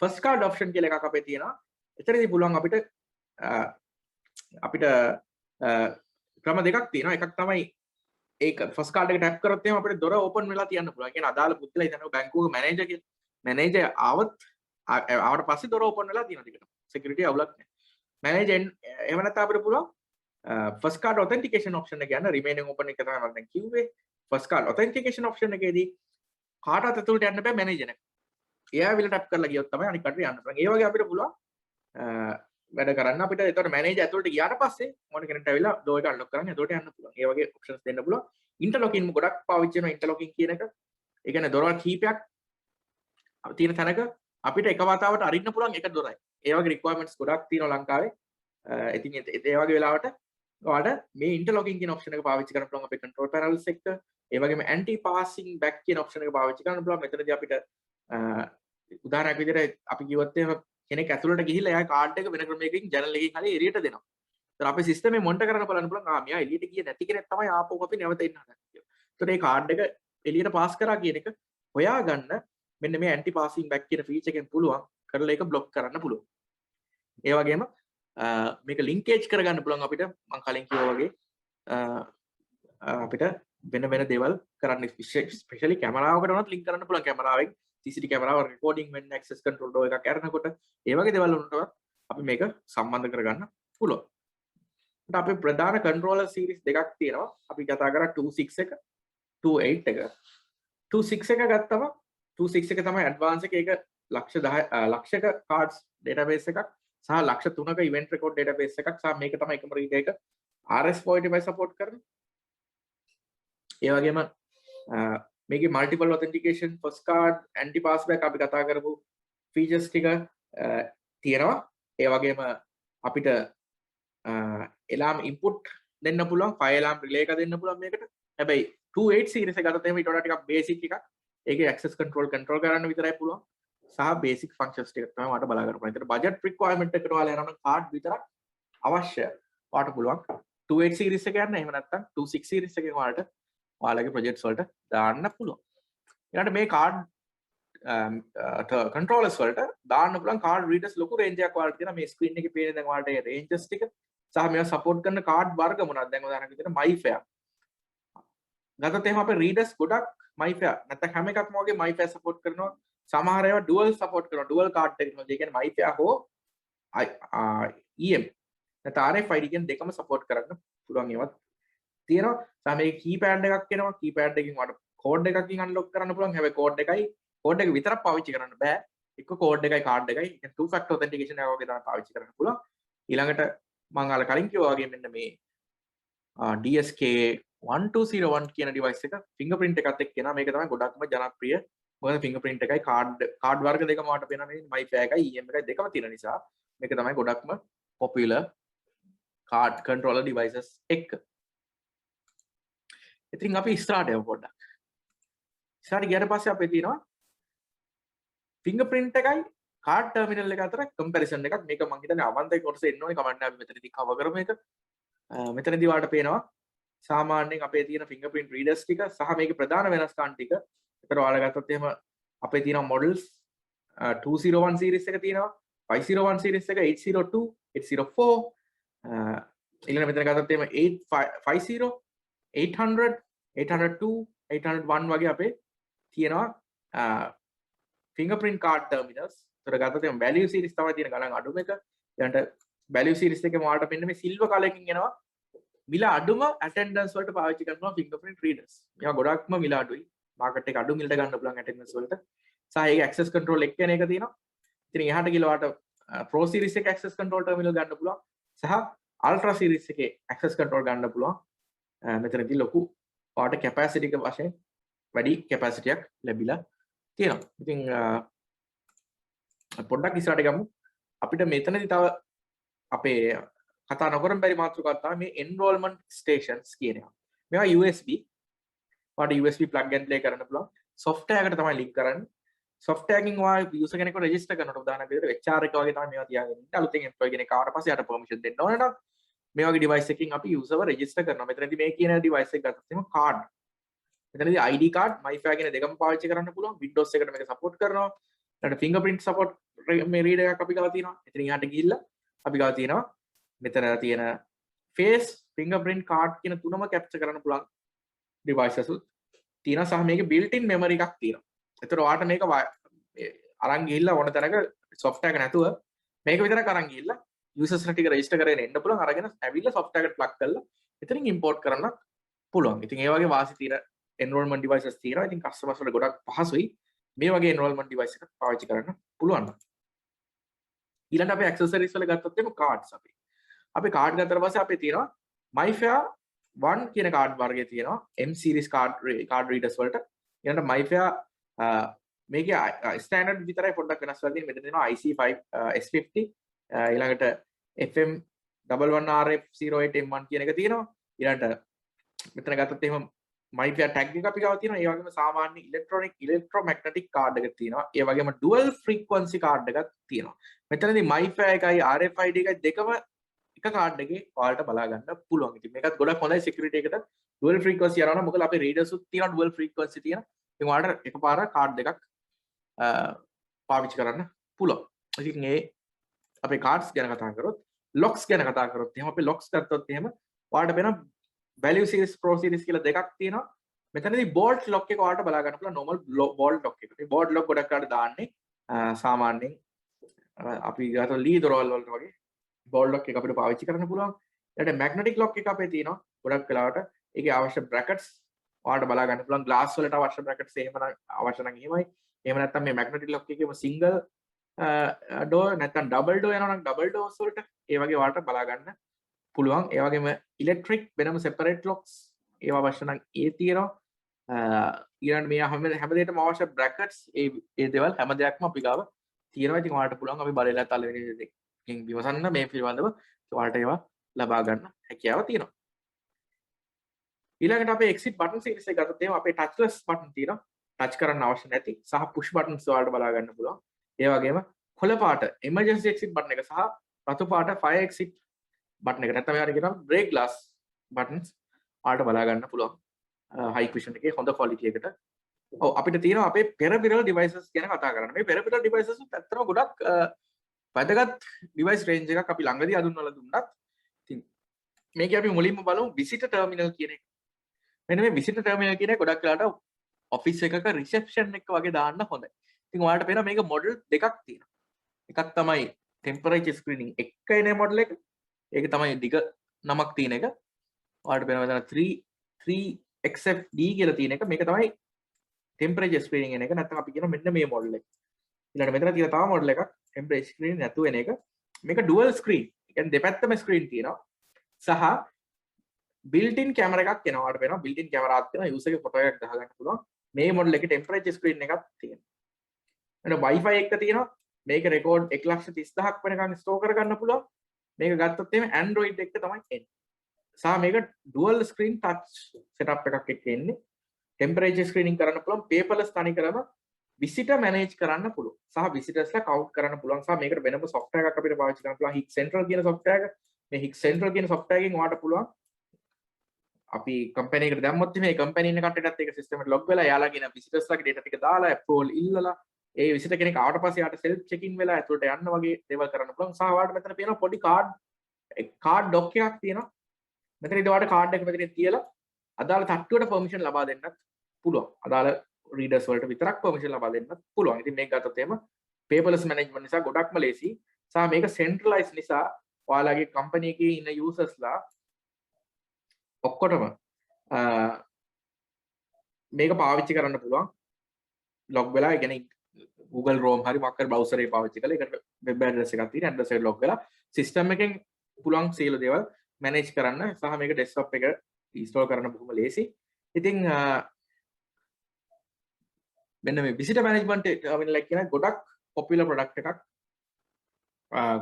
ෆස්ට් කාඩ් ඔප්ෂන් කියලා එකක් අපේ තියෙනවා. එතනදී පුළුවන් අපිට ක්‍රම දෙකක් තියෙනවා. එකක් තමයි ඒක ෆස්ට් කාඩ් එක ටැප් කරොත් එහෙම අපිට දොර ඕපන් වෙලා තියන්න පුළුවන්. කියන්නේ අදාළ පුද්ගලයා හිතනවා බැංකුවක මැනේජර් කියලා. මැනේජර් ආවට පස්සේ දොර ඕපන් වෙලා තියෙනවා ටිකට. සිකියුරිටි අවුලක් නැහැ. මැනේජර් එහෙම නැත්නම් අපිට පුළුවන් ෆස්ට් කාඩ් ඔතෙන්ටිකේෂන් ඔප්ෂන් එක ගන්න රිමේනින් ඕපන් එක තමයි මම දැන් කිව්වේ. ෆස්ට් කාඩ් ඔතෙන්ටිකේෂන් ඔප්ෂන් එකේදී කාටවත් ඇතුළට යන්න බෑ මැනේජර් එක. එයා විල ටැප් කරලා ගියොත් තමයි අනිත් කටට යන්න පුළුවන්. ඒ වගේ අපිට පුළුවන් වැඩ කරන්න අපිට එතකොට මැනේජර් ඇතුළට ගියාට පස්සේ මොන කෙනෙක්ට ඇවිල්ලා ඩෝර් එක අන්ලොක් කරන්න එතකොට යන්න පුළුවන්. ඒ වගේ ඔප්ෂන්ස් දෙන්න පුළුවන්. ඉන්ටර්ලොකින් ගොඩක් පාවිච්චි වෙනවා ඉන්ටර්ලොකින් කියන එක. ඒ කියන්නේ දොරවල් කීපයක් තියෙන තැනක අපිට එක වතාවට අරින්න පුළුවන් එක දොරයි. ඒ වගේ රික්වයර්මන්ට්ස් ගොඩක් තියෙනවා ලංකාවේ. ඉතින් ඒ වගේ වෙලාවට ඔයාලට මේ ඉන්ටර්ලොකින් කියන ඔප්ෂන් එක පාවිච්චි කරන්න පුළුවන් අපේ කන්ට්‍රෝල් පැනල්ස් එක. ඒ වගේම ඇන්ටි පාසින් බෑක් කියන ඔප්ෂන් එක පාවිච්චි කරන්න පුළුවන්. මෙතනදී අපිට උදාහරණයක් විදිහට අපි කිව්වොත් එහෙම කෙනෙක් ඇතුළට ගිහිල්ලා එයා කාඩ් එක වෙන ක්‍රමයකින් ජනල් එකකින් හරි එළියට දෙනවා. ඒතර අපේ සිස්ටම් එක මොනිටර් කරන්න බලන්න පුළුවන්. මෙයා එළියට ගියේ නැති කෙනෙක් තමයි ආපහු අපි නැවත එන්න හදන්නේ කියලා. ඒතර මේ කාඩ් එක එළියට පාස් කරා කියන එක හොයාගන්න මෙන්න මේ ඇන්ටි පාසින් බෑක් කියන ෆීචර් එකෙන් පුළුවන් කරලා ඒක බ්ලොක් කරන්න පුළුවන්. ඒ වගේම මේක ලින්කේජ් කරගන්න පුළුවන් අපිට මම කලින් කිව්වා වගේ අපිට වෙන වෙන දේවල් කරන්න ස්පෙෂලි කැමරාවකට උනත් ලින්ක් කරන්න පුළුවන්. කැමරාවෙන් CCTV කැමරාව රෙකෝඩින් වෙන්න ඇක්සස් කන්ට්‍රෝල් ඩෝ එකක් කරනකොට ඒ වගේ දේවල් වලට අපි මේක සම්බන්ධ කරගන්න පුළුවන්. ඊට අපේ ප්‍රධාන කන්ට්‍රෝලර් සීරීස් දෙකක් තියෙනවා. අපි කතා කරා 26 එක 28 එක. 26 එක ගත්තම 26 එක තමයි ඇඩ්වාන්ස් එක. ඒක ලක්ෂක කාඩ්ස් ඩේටාබේස් එකක් සහ ලක්ෂ 3ක ඉවෙන්ට් රෙකෝඩ් ඩේටාබේස් එකක් සහ මේක තමයි එකම රීඩර් එක RS-485 සපෝට් කරන. ඒ වගේම මේකේ මල්ටිපල් ඔතෙන්ටිකේෂන් ෆස්ට් කාඩ් ඇන්ටි පාස්බෑක් අපි කතා කරපු ෆීචර්ස් ටික තියෙනවා. ඒ වගේම අපිට එලාම් ඉන්පුට් දෙන්න පුළුවන්, ෆයර් එලාම් රිලේ එක දෙන්න පුළුවන් මේකට. හැබැයි 28 සීරීස් එක ගත්තොත් එහෙම ඊට වඩා ටිකක් බේසික් එකක්. ඒකේ ඇක්සස් කන්ට්‍රෝල් කරන්න විතරයි පුළුවන්. සහ බේසික් ෆන්ක්ෂන්ස් ටික තමයි මට බලා ගන්න පුළුවන්. ඒතර බජට් රික්වයර්මන්ට් එකට ඔයාලා යනවා නම් කාඩ් විතරක් අවශ්‍යයි. ඔයාලට පුළුවන් 28 සීරීස් එක යන්න. එහෙම නැත්නම් 26 සීරීස් එකෙන් ඔයාලගේ ප්‍රොජෙක්ට්ස් වලට දාන්න පුළුවන්. ඊළඟට මේ කාඩ් කන්ට්‍රෝලර්ස් වලට දාන්න පුළුවන් කාඩ් රීඩර්ස් ලොකු රේන්ජ් එකක් ඔයාලට තියෙනවා. මේ ස්ක්‍රීන් එකේ පේන දැන් ඔයාලට ඒ රේන්ජස් ටික සහ මේවා සපෝට් කරන කාඩ් වර්ග මොනවද? දැන් උදාහරණයක් විදිහට MyFair. ගත්තොත් එහෙම අපේ රීඩර්ස් ගොඩක් MyFair නැත්නම් හැම එකක්ම වගේ MyFair සපෝට් කරනවා. සමහර ඒවා ඩුවල් සපෝට් කරනවා. ඩුවල් කාඩ් එකක් තියෙනවා. ඒ කියන්නේ MyFair හෝ EM නැත්නම් RFID කියන දෙකම සපෝට් කරන්න පුළුවන් ඒවත් තියෙනවා. සහ මේ කීපෑඩ් එකක් එනවා. කීපෑඩ් එකකින් ඔයාලට කෝඩ් එකකින් අන්ලොක් කරන්න පුළුවන්. හැබැයි කෝඩ් එක විතරක් පාවිච්චි කරන්න බෑ. එක කෝඩ් එකයි කාඩ් එකයි. ඒ කියන්නේ two factor authentication එක වගේ තමයි පාවිච්චි කරන්න පුළුවන්. ඊළඟට මම අර කලින් කිව්වා වගේ මෙන්න මේ DSK 1201 කියන ඩිවයිස් එක ෆින්ගර්ප්‍රින්ට් එකත් එක්ක එනවා. මේක තමයි ගොඩක්ම ජනප්‍රිය. මොකද ෆින්ගර්ප්‍රින්ට් එකයි කාඩ් වර්ග දෙකම වට පේනවා. මේ MyFair එකයි EM එකයි දෙකම තියෙන නිසා මේක තමයි ගොඩක්ම පොපියුලර් කාඩ් කන්ට්‍රෝලර් ඩිවයිසස් එක්ක. ඉතින් අපි ඉස්සරහට යමු පොඩ්ඩක්. ඉස්සරහට ගියාට පස්සේ අපේ තියෙනවා ෆින්ගර්ප්‍රින්ට් එකයි කාඩ් ටර්මිනල් එක අතර කම්පැරිසන් එකක්. මේක මම හිතන්නේ අවන්තේ කොටසේ එන්න ඕනේ කමන්න අපි මෙතනදී කවර් කරමු එක. මෙතනදී ඔයාලට පේනවා සාමාන්‍යයෙන් අපේ තියෙන ෆින්ගර්ප්‍රින්ට් රීඩර්ස් ටික සහ මේකේ ප්‍රධාන වෙනස්කම් ටික. ඒතර ඔයාලා ගත්තොත් එහෙම අපේ තියෙනවා මොඩල්ස් 201 සීරීස් එක තියෙනවා, 501 සීරීස් එක, 802, 804 ඊළඟ මෙතන ගත්තොත් එහෙම 850, 800, 802, 801 වගේ අපේ තියෙනවා fingerprint card terminals. ඒතර ගත්තොත් එහෙම value series තමයි තියෙන ගණන් අඩුම එක. ඊළඟට value series එකේ මාට මෙන්න මේ silver color එකකින් එනවා මිල අඩුම attendance වලට පාවිච්චි කරනවා fingerprint readers. මේවා ගොඩක්ම මිල අඩුයි. market එක අඩු මිලට ගන්න පුළුවන් attendance වලට. සහ ඒක access control එක කියන එක තියෙනවා. ඉතින් එහාට ගිහලා ඔයාලට pro series එකේ access control terminal ගන්න පුළුවන්. සහ ultra series එකේ access control ගන්න පුළුවන්. මෙතනදී ලොකු ඔයාලට capacity එක වශයෙන් වැඩි capacity එකක් ලැබිලා තියෙනවා. ඉතින් පොඩ්ඩක් ඉස්සරහට ගමු. අපිට මෙතනදී තව අපේ කතා නොකරන බැරි මාතෘකාවක් තමයි මේ enrollment stations කියන එක. මේවා USB. ඔයාලට USB plug and play කරන්න පුළුවන්. software එකට තමයි link කරන්නේ. software එකකින් ඔයා user කෙනෙක්ව register කරනකොට උදාහරණයක් විදිහට HR එක වගේ තමයි මේවා තියාගෙන ඉන්නේ. අලුතෙන් employee කෙනෙක් ආවට පස්සේ යාට permission දෙන්න ඕන නම් මේ වගේ device එකකින් අපි userව register කරනවා. මෙතනදී මේ කියන device එක ගත්තොත් එහෙම card. මෙතනදී ID card, MyFair කියන දෙකම පාවිච්චි කරන්න පුළුවන්. Windows එකට මේක support කරනවා. ඊට fingerprint support මේ reader එකක් අපි ගාව තියෙනවා. එතනින් එහාට ගිහිල්ලා අපි ගාව තියෙනවා මෙතන තියෙන face fingerprint card කියන තුනම capture කරන්න පුළුවන් devices උත් තියෙනවා. සහ මේකේ built in memory එකක් තියෙනවා. ඒතර ඔයාලට මේක අරන් ගිහිල්ලා ඕන තරක software එක නැතුව මේක විතරක් අරන් ගිහිල්ලා users ටික register කරගෙන එන්න පුළුවන්. අරගෙන ඇවිල්ලා software එකට plug කරලා එතනින් import කරන්න පුළුවන්. ඉතින් ඒ වගේ වාසි තියෙන enrollment devices තියෙනවා. ඉතින් customers වල ගොඩක් පහසුයි මේ වගේ enrollment device එකක් පාවිච්චි කරන්න පුළුවන්. ඊළඟට අපි accessories වල ගත්තොත් එimhe cards අපි card ගත්තට පස්සේ අපේ තියෙනවා MyFair 1 කියන card වර්ගය තියෙනවා M series card readers වලට. ඊළඟට MyFair මේකේ standard විතරයි පොඩ්ඩක් වෙනස් වෙලා තියෙන්නේ. මෙතන තියෙනවා IC5 S50 ඊළඟට FM 11RF08M1 කියන එක තියෙනවා. ඊළඟට මෙතන ගත්තොත් එහෙම MyFair tag එක අපි ගාව තියෙනවා. ඒ වගේම සාමාන්‍ය electromagnetic card එකක් තියෙනවා. ඒ වගේම dual frequency card එකක් තියෙනවා. මෙතනදී MyFair එකයි RFID එකයි දෙකම එක card එකේ ඔයාලට බලා ගන්න පුළුවන්. ඉතින් මේකත් ගොඩක් හොඳයි security එකට dual frequency යනවා නම් මොකද අපේ readers උත් තියෙනවා dual frequency තියෙන. ඉතින් ඔයාලට එකපාර card දෙකක් පාවිච්චි කරන්න පුළුවන්. ඉතින් ඒ අපේ cards ගැන කතා කරොත් locks ගැන කතා කරොත් එහෙනම් අපි locks ගත්තොත් එහෙම ඔයාලට වෙන value series pro series කියලා දෙකක් තියෙනවා. මෙතනදී bolt lock එක ඔයාලට බලා ගන්න පුළුවන් normal bolt lock එක. මේ bolt lock ගොඩක් කාට දාන්නේ සාමාන්‍යයෙන් අපි ගාතෝ ලී දොරවල් වලට වගේ bolt lock එක අපිට පාවිච්චි කරන්න පුළුවන්. ඊට magnetic lock එක අපේ තියෙනවා. ගොඩක් වෙලාවට ඒකේ අවශ්‍ය brackets ඔයාලට බලා ගන්න පුළුවන්. glass වලට අවශ්‍ය brackets එහෙම අවශ්‍ය නම් එහෙමයි. එහෙම නැත්නම් මේ magnetic lock එකේම single door නැත්නම් double door යනවා නම් double doors වලට ඒ වගේ ඔයාලට බලා ගන්න පුළුවන්. ඒ වගේම electric වෙනම separate locks ඒවා අවශ්‍ය නම් ඒ තියෙනවා. ඊළඟට මේ හැම දෙයකටම අවශ්‍ය brackets ඒ දේවල් හැම දෙයක්ම අපි ගාව තියෙනවා. ඉතින් ඔයාලට පුළුවන් අපි බලලා තලවෙන දෙකකින් විමසන්න මේ පිළිබඳව ඔයාලට ඒවා ලබා ගන්න හැකියාව තියෙනවා. ඊළඟට අපේ exit button series එක ගත්තොත් එහෙනම් අපේ touchless button තියෙනවා. touch කරන්න අවශ්‍ය නැති සහ push buttons ඔයාලට බලා ගන්න පුළුවන්. ඒ වගේම කොළ පාට emergency exit button එක සහ රතු පාට fire exit button එක නැත්නම් යාර කියනවා brake glass buttons ඔයාලට බලා ගන්න පුළුවන්. high vision එකේ හොඳ quality එකට. ඔව් අපිට තියෙනවා අපේ peripheral devices ගැන කතා කරන්න. මේ peripheral devices උත් ඇත්තටම ගොඩක් වැදගත් device range එකක් අපි ළඟදී අඳුන්වලා දුන්නත්. ඉතින් මේකේ අපි මුලින්ම බලමු visitor terminal කියන එක. මෙන්න මේ visitor terminal කියන එක ගොඩක් වෙලාවට office එකක reception එක වගේ දාන්න හොඳයි. ඉතින් ඔයාලට පේනවා මේක model දෙකක් තියෙනවා. එකක් තමයි temperature screening එක එන model එක. ඒක තමයි දිග නමක් තියෙන එක. ඔයාලට පේනවා මෙතන 3XFD කියලා තියෙන එක. මේක තමයි temperature screening එන එක. නැත්නම් අපි කියන මෙන්න මේ model එක. ඊළඟට මෙතන තියෙන තව model එකක් temperature screening නැතුව එන එක. මේක dual screen. ඒ කියන්නේ දෙපැත්තම screen තියෙනවා. සහ built in camera එකක් එනවා. ඔයාලට පේනවා built in camera එකක් තියෙනවා. user ගේ photo එකක් ගහ ගන්න පුළුවන්. මේ model එකේ temperature screen එකක් තියෙනවා. එතන Wi-Fi එක තියෙනවා. මේක record 1,30,000ක් වෙනකන් store කරගන්න පුළුවන්. මේක ගත්තොත් එහෙම Android එක තමයි එන්නේ. සහ මේක dual screen touch setup එකක් එක්ක එන්නේ. temperature screening කරන්න පුළුවන්. paperless තනි කරම visitor manage කරන්න පුළුවන්. සහ visitorsලා count කරන්න පුළුවන්. සහ මේකට වෙනම software එකක් අපිට පාවිච්චි කරන්න පුළුවන්. Hik Central කියන software එක. මේ Hik Central කියන software එකෙන් ඔයාලට පුළුවන් අපි කම්පැනි එකට දැම්මොත් මේ කම්පැනි ඉන්න කට්ටියටත් ඒක සිස්ටම් එකට ලොග් වෙලා යාලා කියන විසිටර්ස්ලාගේ data ටික දාලා approval ඉල්ලලා ඒ විසිටර් කෙනෙක් ආවට පස්සේ යාට self check in වෙලා ඇතුළට යන්න වගේ දේවල් කරන්න පුළුවන්. සහ ඔයාලට මෙතන පේනවා පොඩි card dock එකක් තියෙනවා. මෙතන ඉතින් ඔයාලට card එක මෙතන තියලා අදාළ තට්ටුවට permission ලබා දෙන්නත් පුළුවන්. අදාළ readers වලට විතරක් permission ලබා දෙන්නත් පුළුවන්. ඉතින් මේක ගත්තොත් එහෙම paperless management නිසා ගොඩක්ම ලේසි. සහ මේක centralized නිසා ඔයාලගේ කම්පැනි එකේ ඉන්න usersලා ඔක්කොටම මේක පාවිච්චි කරන්න පුළුවන්. log වෙලා ඒ කියන්නේ Google Chrome හරි මොකක් හරි browser එක පාවිච්චි කරලා ඒකට web address එකක් තියෙන address එකට log වෙලා system එකෙන් පුළුවන් සියලු දේවල් manage කරන්න සහ මේක desktop එක install කරන්න බොහොම ලේසි. ඉතින් මෙන්න මේ visitor management terminal එක කියන ගොඩක් popular product එකක්.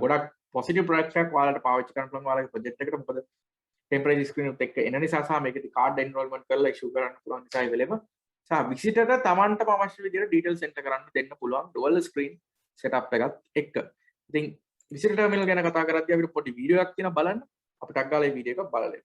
ගොඩක් positive product එකක් ඔයාලට පාවිච්චි කරන්න පුළුවන් ඔයාලගේ project එකට. මොකද temperature screen එකත් එක්ක එන නිසා සහ මේකේ card enrollment කරලා issue කරන්න පුළුවන් නිසා වෙලෙම සහ visitor ට තමන්ටම අවශ්‍ය විදිහට details enter කරන්න දෙන්න පුළුවන් dual screen setup එකත් එක්ක. ඉතින් visitor terminal ගැන කතා කරද්දී අපිට පොඩි වීඩියෝ එකක් තියෙනවා බලන්න. අපිට ටක් ගාලා මේ වීඩියෝ එක බලලා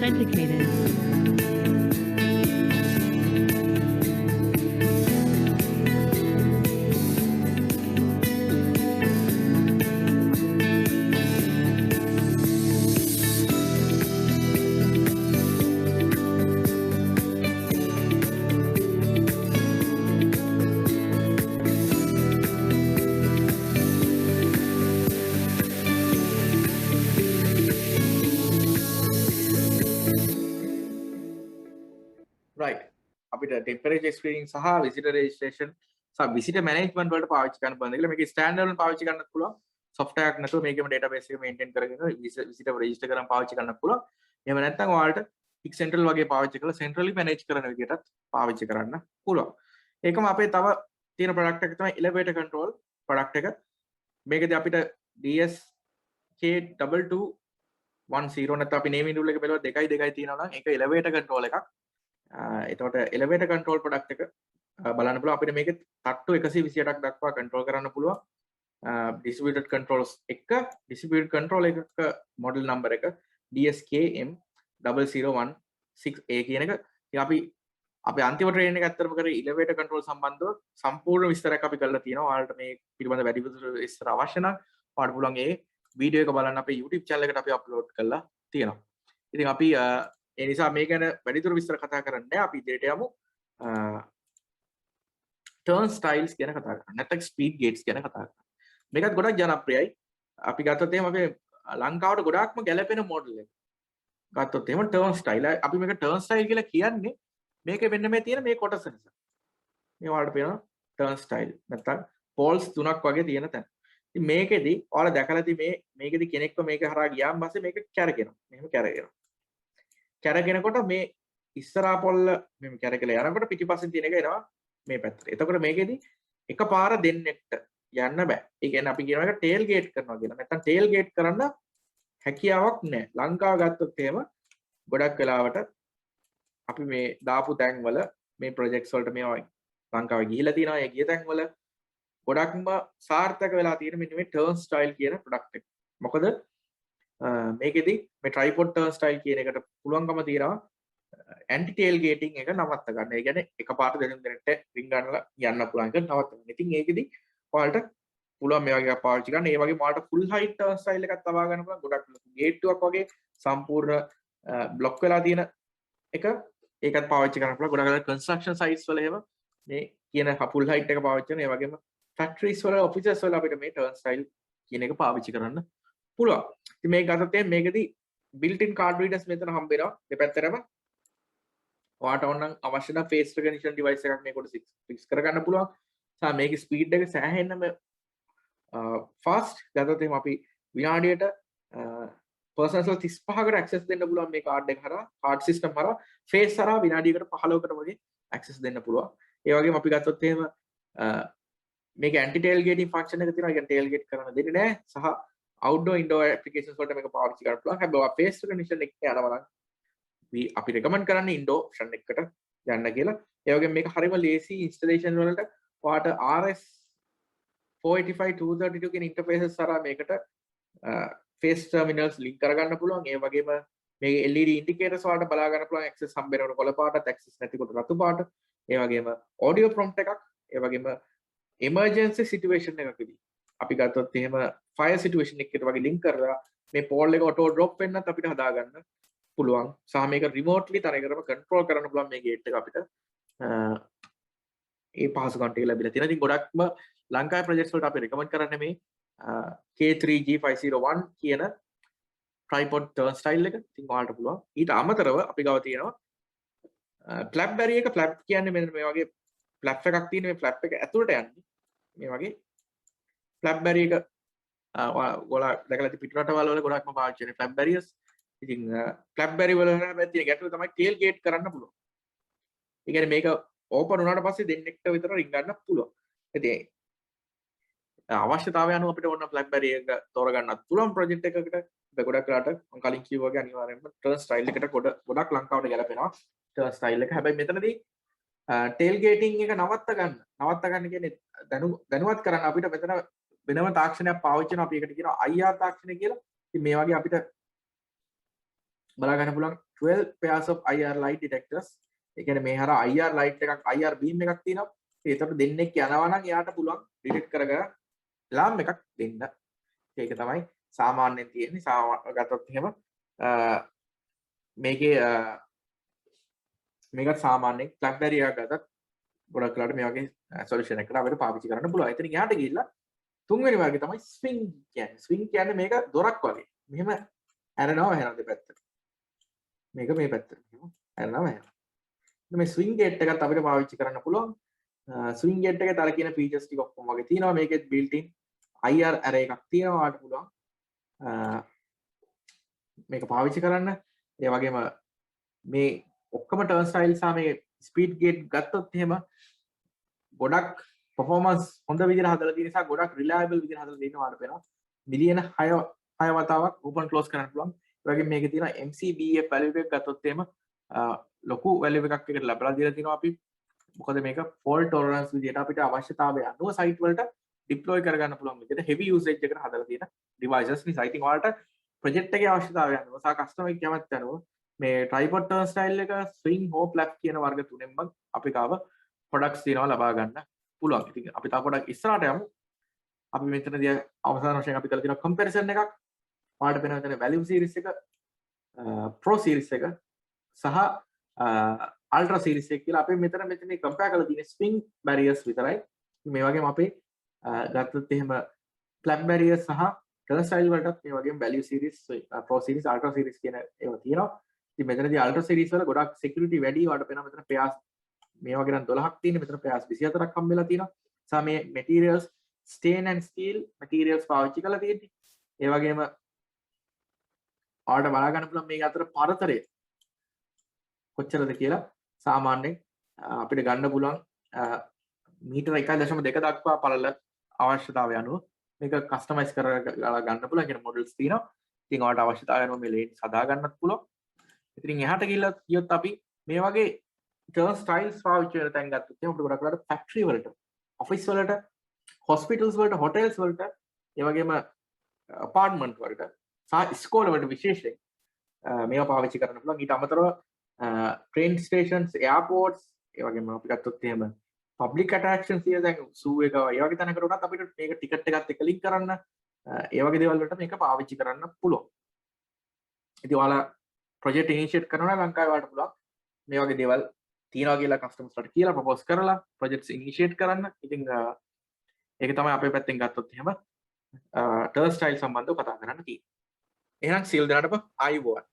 authenticated. right අපිට temperature screening සහ visitor registration සහ visitor management වලට පාවිච්චි කරන්න පුළුවන්. ඒකල මේක standard වලින් පාවිච්චි කරන්නත් පුළුවන්. software එකක් නැතුව මේකෙම database එක maintain කරගෙන visitor register කරන් පාවිච්චි කරන්නත් පුළුවන්. එහෙම නැත්නම් ඔයාලට pick central වගේ පාවිච්චි කරලා centrally manage කරන විදිහටත් පාවිච්චි කරන්න පුළුවන්. ඒකම අපේ තව තියෙන product එක තමයි elevator control product එක. මේකදී අපිට DSK2210 නැත්නම් අපි naming rule එක බලුවා 2.2 තියෙනවා නම් ඒක elevator control එකක්. එතකොට elevator control product එක බලන්න පුළුවන් අපිට මේකේ තට්ටු 128ක් දක්වා control කරන්න පුළුවන්. distributed controls එක distributed control එකක model number එක DSKM0016A කියන එක. ඉතින් අපි අපේ අන්තිම ට්‍රේනින් එක ඇත්තටම කරේ elevator control සම්බන්ධව සම්පූර්ණ විස්තරයක් අපි කරලා තියෙනවා. ඔයාලට මේ පිළිබඳ වැඩිපුර විස්තර අවශ්‍ය නම් ඔයාලට පුළුවන් ඒ වීඩියෝ එක බලන්න අපේ YouTube channel එකට අපි upload කරලා තියෙනවා. ඉතින් අපි ඒ නිසා මේ ගැන වැඩිදුර විස්තර කතා කරන්නේ නැහැ. අපි ඉදිරියට යමු. turn styles ගැන කතා කරමු. නැත්නම් speed gates ගැන කතා කරමු. මේකත් ගොඩක් ජනප්‍රියයි. අපි ගත්තොත් එහෙම අපේ ලංකාවට ගොඩාක්ම ගැලපෙන මොඩල් එක. ගත්තොත් එහෙම turn style. අපි මේක turn style කියලා කියන්නේ මේකේ මෙන්න මේ තියෙන මේ කොටස නිසා. මේ වලට පේනවා turn style. නැත්නම් poles තුනක් වගේ තියෙන තැන. ඉතින් මේකෙදි ඔයාලා දැකලා ඇති මේකෙදි කෙනෙක්ව මේක හරහා ගියාන් පස්සේ මේක කැරගෙනවා. මෙහෙම කැරගෙනවා. කැරගෙනකොට මේ ඉස්සරහා පොල්ල මෙහෙම කැරකලා යනකොට පිටිපස්සෙන් තියෙන එක එනවා මේ පැත්තට. එතකොට මේකෙදි එකපාර දෙන්නෙක්ට යන්න බෑ. ඒ කියන්නේ අපි කියනවා එක ටේල් ගේට් කරනවා කියලා. නැත්නම් ටේල් ගේට් කරන්න හැකියාවක් නැහැ. ලංකාව ගත්තොත් එහෙම ගොඩක් වෙලාවට අපි මේ දාපු තැන්වල මේ ප්‍රොජෙක්ට්ස් වලට මේවා ලංකාවේ ගිහිලා තියෙනවා. ඒ ගිය තැන්වල ගොඩක්ම සාර්ථක වෙලා තියෙන මෙන්න මේ turn style කියන ප්‍රොඩක්ට් එක. මොකද මේකෙදි මේ tripod turn style කියන එකට පුළුවන්කම තියෙනවා anti tail gating එක නවත්ත ගන්න. ඒ කියන්නේ එකපාරට දෙනුම් දෙන්නට රින් ගන්නලා යන්න පුළුවන් එක නවත්ත ගන්න. ඉතින් ඒකෙදි ඔයාලට පුළුවන් මේ වගේ පාවිච්චි කරන්න. ඒ වගේම ඔයාලට full height turn style එකක් තබා ගන්න පුළුවන්. ගොඩක් ගේට්ටුවක් වගේ සම්පූර්ණ බ්ලොක් වෙලා තියෙන එක ඒකත් පාවිච්චි කරන්න පුළුවන්. ගොඩක් වෙලාවට construction sites වල එහෙම මේ කියන full height එක පාවිච්චි කරන. ඒ වගේම factories වල offices වල අපිට මේ turn style කියන එක පාවිච්චි කරන්න පුළුවන්. ඉතින් මේක ගත්තොත් මේකෙදි built in card readers මෙතන හම්බ වෙනවා දෙපැත්තටම. ඔයාට ඕනනම් අවශ්‍ය නම් face recognition device එකක් මේකට fix කරගන්න පුළුවන්. සහ මේකේ speed එක සෑහෙන්නම fast. ගත්තොත් එහෙනම් අපි විනාඩියට persons වල 35කට access දෙන්න පුළුවන් මේ card එක හරහා, card system හරහා face හරහා විනාඩියකට 15කට වගේ access දෙන්න පුළුවන්. ඒ වගේම අපි ගත්තොත් එහෙම මේක anti tailgating function එක තියෙනවා. ඒ කියන්නේ tailgate කරන්න දෙන්නේ නැහැ. සහ outdoor indoor applications වලට මේක පාවිච්චි කරන්න පුළුවන්. හැබැයි face recognition එක යනවා නම් අපි recommend කරන්නේ indoor option එකකට යන්න කියලා. ඒ වගේම මේක හරිම lazy installation වලට ඔයාට RS 485/232 කියන interfaces හරහා මේකට face terminals link කරගන්න පුළුවන්. ඒ වගේම මේ LED indicators වලට බලා ගන්න පුළුවන්. access හම්බ වෙනකොට කොළ පාටත්, access නැතිකොට රතු පාට. ඒ වගේම audio prompt එකක්, ඒ වගේම emergency situation එකකදී අපි ගත්තොත් එහෙම fire situation එකකට වගේ link කරලා මේ pole එක auto drop වෙන්නත් අපිට හදා ගන්න පුළුවන්. සහ මේක remotely තරයකටම control කරන්න පුළුවන් මේ gate එක අපිට. ඒ පහසුකම් ටික ලැබිලා තියෙනවා. ඉතින් ගොඩක්ම ලංකාවේ projects වලට අපි recommend කරන්නේ මේ K3G501 කියන tripod turn style එක. ඉතින් ඔයාලට පුළුවන්. ඊට අමතරව අපි ගාව තියෙනවා flap barrier එක. flap කියන්නේ මෙන්න මේ වගේ flap එකක් තියෙන. මේ flap එක ඇතුළට යන්නේ මේ වගේ flap barrier එක ඔයාලා දැකලා තියෙන පිටරටවල වල ගොඩක්ම පාවිච්චි කරන flap barriers. ඉතින් flap barrier වල හැබැයි තියෙන ගැටලුව තමයි tail gate කරන්න පුළුවන්. ඒ කියන්නේ මේක ඕපන් වුණාට පස්සේ දෙන්නෙක්ට විතර රින් ගන්න පුළුවන්. ඉතින් අවශ්‍යතාවය අනුව අපිට ඕන flap barrier එක තෝරගන්නත් පුළුවන් project එකකට. ගොඩක් වෙලාට මම කලින් කිව්වා වගේ අනිවාර්යයෙන්ම turn style එකට ගොඩක් ලංකාවට ගැලපෙනවා turn style එක. හැබැයි මෙතනදී tail gating එක නවත්ත ගන්න කියන්නේ දැනුවත් කරන්න අපිට මෙතන වෙනම තාක්ෂණයක් පාවිච්චි කරනවා. අපි ඒකට කියනවා IR තාක්ෂණය කියලා. ඉතින් මේ වගේ අපිට බලා ගන්න පුළුවන් 12 pairs of IR light detectors. ඒ කියන්නේ මේ හර IR light එකක් IR beam එකක් තියෙනවා. ඒකට දෙන්නෙක් යනවා නම් එයාට පුළුවන් ඩිටෙක්ට් කරගෙන alarm එකක් දෙන්න. ඒක තමයි සාමාන්‍යයෙන් තියෙන්නේ. ගත්තොත් එහෙම මේකේ මේකත් සාමාන්‍යයෙන් BlackBerry එකක් ගත්තත් ගොඩක් වෙලාවට මේ වගේ සොලියුෂන් එකකට අපිට පාවිච්චි කරන්න පුළුවන්. එතනින් එහාට ගිහිල්ලා තුන්වෙනි වර්ගය තමයි ස්විං කියන්නේ. ස්විං කියන්නේ මේක දොරක් වගේ. මෙහෙම ඇරෙනවා හැරෙනවා දෙපැත්තට. මේක මේ පැත්තට. මෙහෙම ඇරෙනවා හැරෙනවා. මේ ස්විං ගේට් එකත් අපිට පාවිච්චි කරන්න පුළුවන්. ස්විං ගේට් එකේ තර කියන ෆීචර්ස් ටික ඔක්කොම වගේ තියෙනවා. මේකෙත් built in IR array එකක් තියෙනවා. වාට පුළුවන් මේක පාවිච්චි කරන්න. ඒ වගේම මේ ඔක්කොම ටර්න් ස්ටයිල් සහ මේ ස්පීඩ් ගේට් ගත්තොත් එහෙම ගොඩක් performance හොඳ විදිහට හදලා තියෙන නිසා ගොඩක් reliable විදිහට හදලා තියෙනවා වාට වෙනවා. මිලියන 6 වතාවක් open close කරන්න පුළුවන්. ඒ වගේම මේකේ තියෙන MCBF value එක ගත්තොත් එහෙම ලොකු value එකක් එකට ලැබලා දීලා තිනවා අපි. මොකද මේක fault tolerance විදිහට අපිට අවශ්‍යතාවය අනුව site වලට deploy කරගන්න පුළුවන් විදිහට heavy usage එකකට හදලා තියෙන devices නිසා. ඉතින් ඔයාලට project එකේ අවශ්‍යතාවය අනුව සහ customer ගේ කැමැත්ත අනුව මේ tripod turn style එක swing hop flap කියන වර්ග තුනෙන්ම අපි ගාව products තියෙනවා ලබා ගන්න පුළුවන්. ඉතින් අපි තා පොඩක් ඉස්සරහට යමු. අපි මෙතනදී අවසාන වශයෙන් අපි කරලා තියෙනවා comparison එකක්. ඔයාලට පේනවා මෙතන value series එක, pro series එක සහ ultra series එක කියලා අපි මෙතන compare කරලා තියෙන swing barriers විතරයි. මේ වගේම අපේ ගත්තොත් එහෙම flap barriers සහ turn style වලටත් මේ වගේම value series, pro series, ultra series කියන ඒවා තියෙනවා. ඉතින් මෙතනදී ultra series වල ගොඩක් security වැඩි. ඔයාලට පේනවා මෙතන pairs මේ වගේ නම් 12ක් තියෙන. මෙතන pairs 24ක් හම්බෙලා තියෙනවා. සහ මේ materials stain and steel materials පාවිච්චි කරලා තියෙන්නේ. ඒ වගේම ඔයාලට බලා ගන්න පුළුවන් මේක අතර පරතරය කොච්චරද කියලා. සාමාන්‍යයෙන් අපිට ගන්න පුළුවන් මීටර 1.2 දක්වා පළල අවශ්‍යතාවය අනුව මේක කස්ටමයිස් කරලා ගන්න පුළුවන් කියන මොඩල්ස් තියෙනවා. ඉතින් ඔයාලට අවශ්‍යතාවය අනුව මේ ලේන්ස් හදා ගන්නත් පුළුවන්. ඉතින් එහාට ගිහිල්ලා කියොත් අපි මේ වගේ turn styles පාවිච්චි කරලා තැන් ගත්තොත් එහෙනම් අපිට ගොඩක් වෙලාවට ෆැක්ටරි වලට, ඔෆිස් වලට, හොස්පිටල්ස් වලට, හොටෙල්ස් වලට, ඒ වගේම අපාර්ට්මන්ට් වලට සහ ස්කෝල වලට විශේෂයෙන් මේවා පාවිච්චි කරන්න පුළුවන්. ඊට අමතරව train stations, airports, ඒ වගේම අපි ගත්තොත් එහෙම public attractions කියන දැන් zoo එක ඒ වගේ තැනකට උනත් අපිට මේක ටිකට් එකත් එක්ක ලින්ක් කරන්න ඒ වගේ දේවල් වලට මේක පාවිච්චි කරන්න පුළුවන්. ඉතින් ඔයාලා project initiate කරනවා නම් ලංකාවේ ඔයාලට පුළුවන් මේ වගේ දේවල් තියනවා කියලා කස්ටමර්ස්ලාට කියලා ප්‍රොපෝස් කරලා projects initiate කරන්න. ඉතින් ඒක තමයි අපේ පැත්තෙන් ගත්තොත් එහෙම turn style සම්බන්ධව කතා කරන්න තියෙන්නේ. එහෙනම් සියලු දෙනාටම ආයුබෝවන්.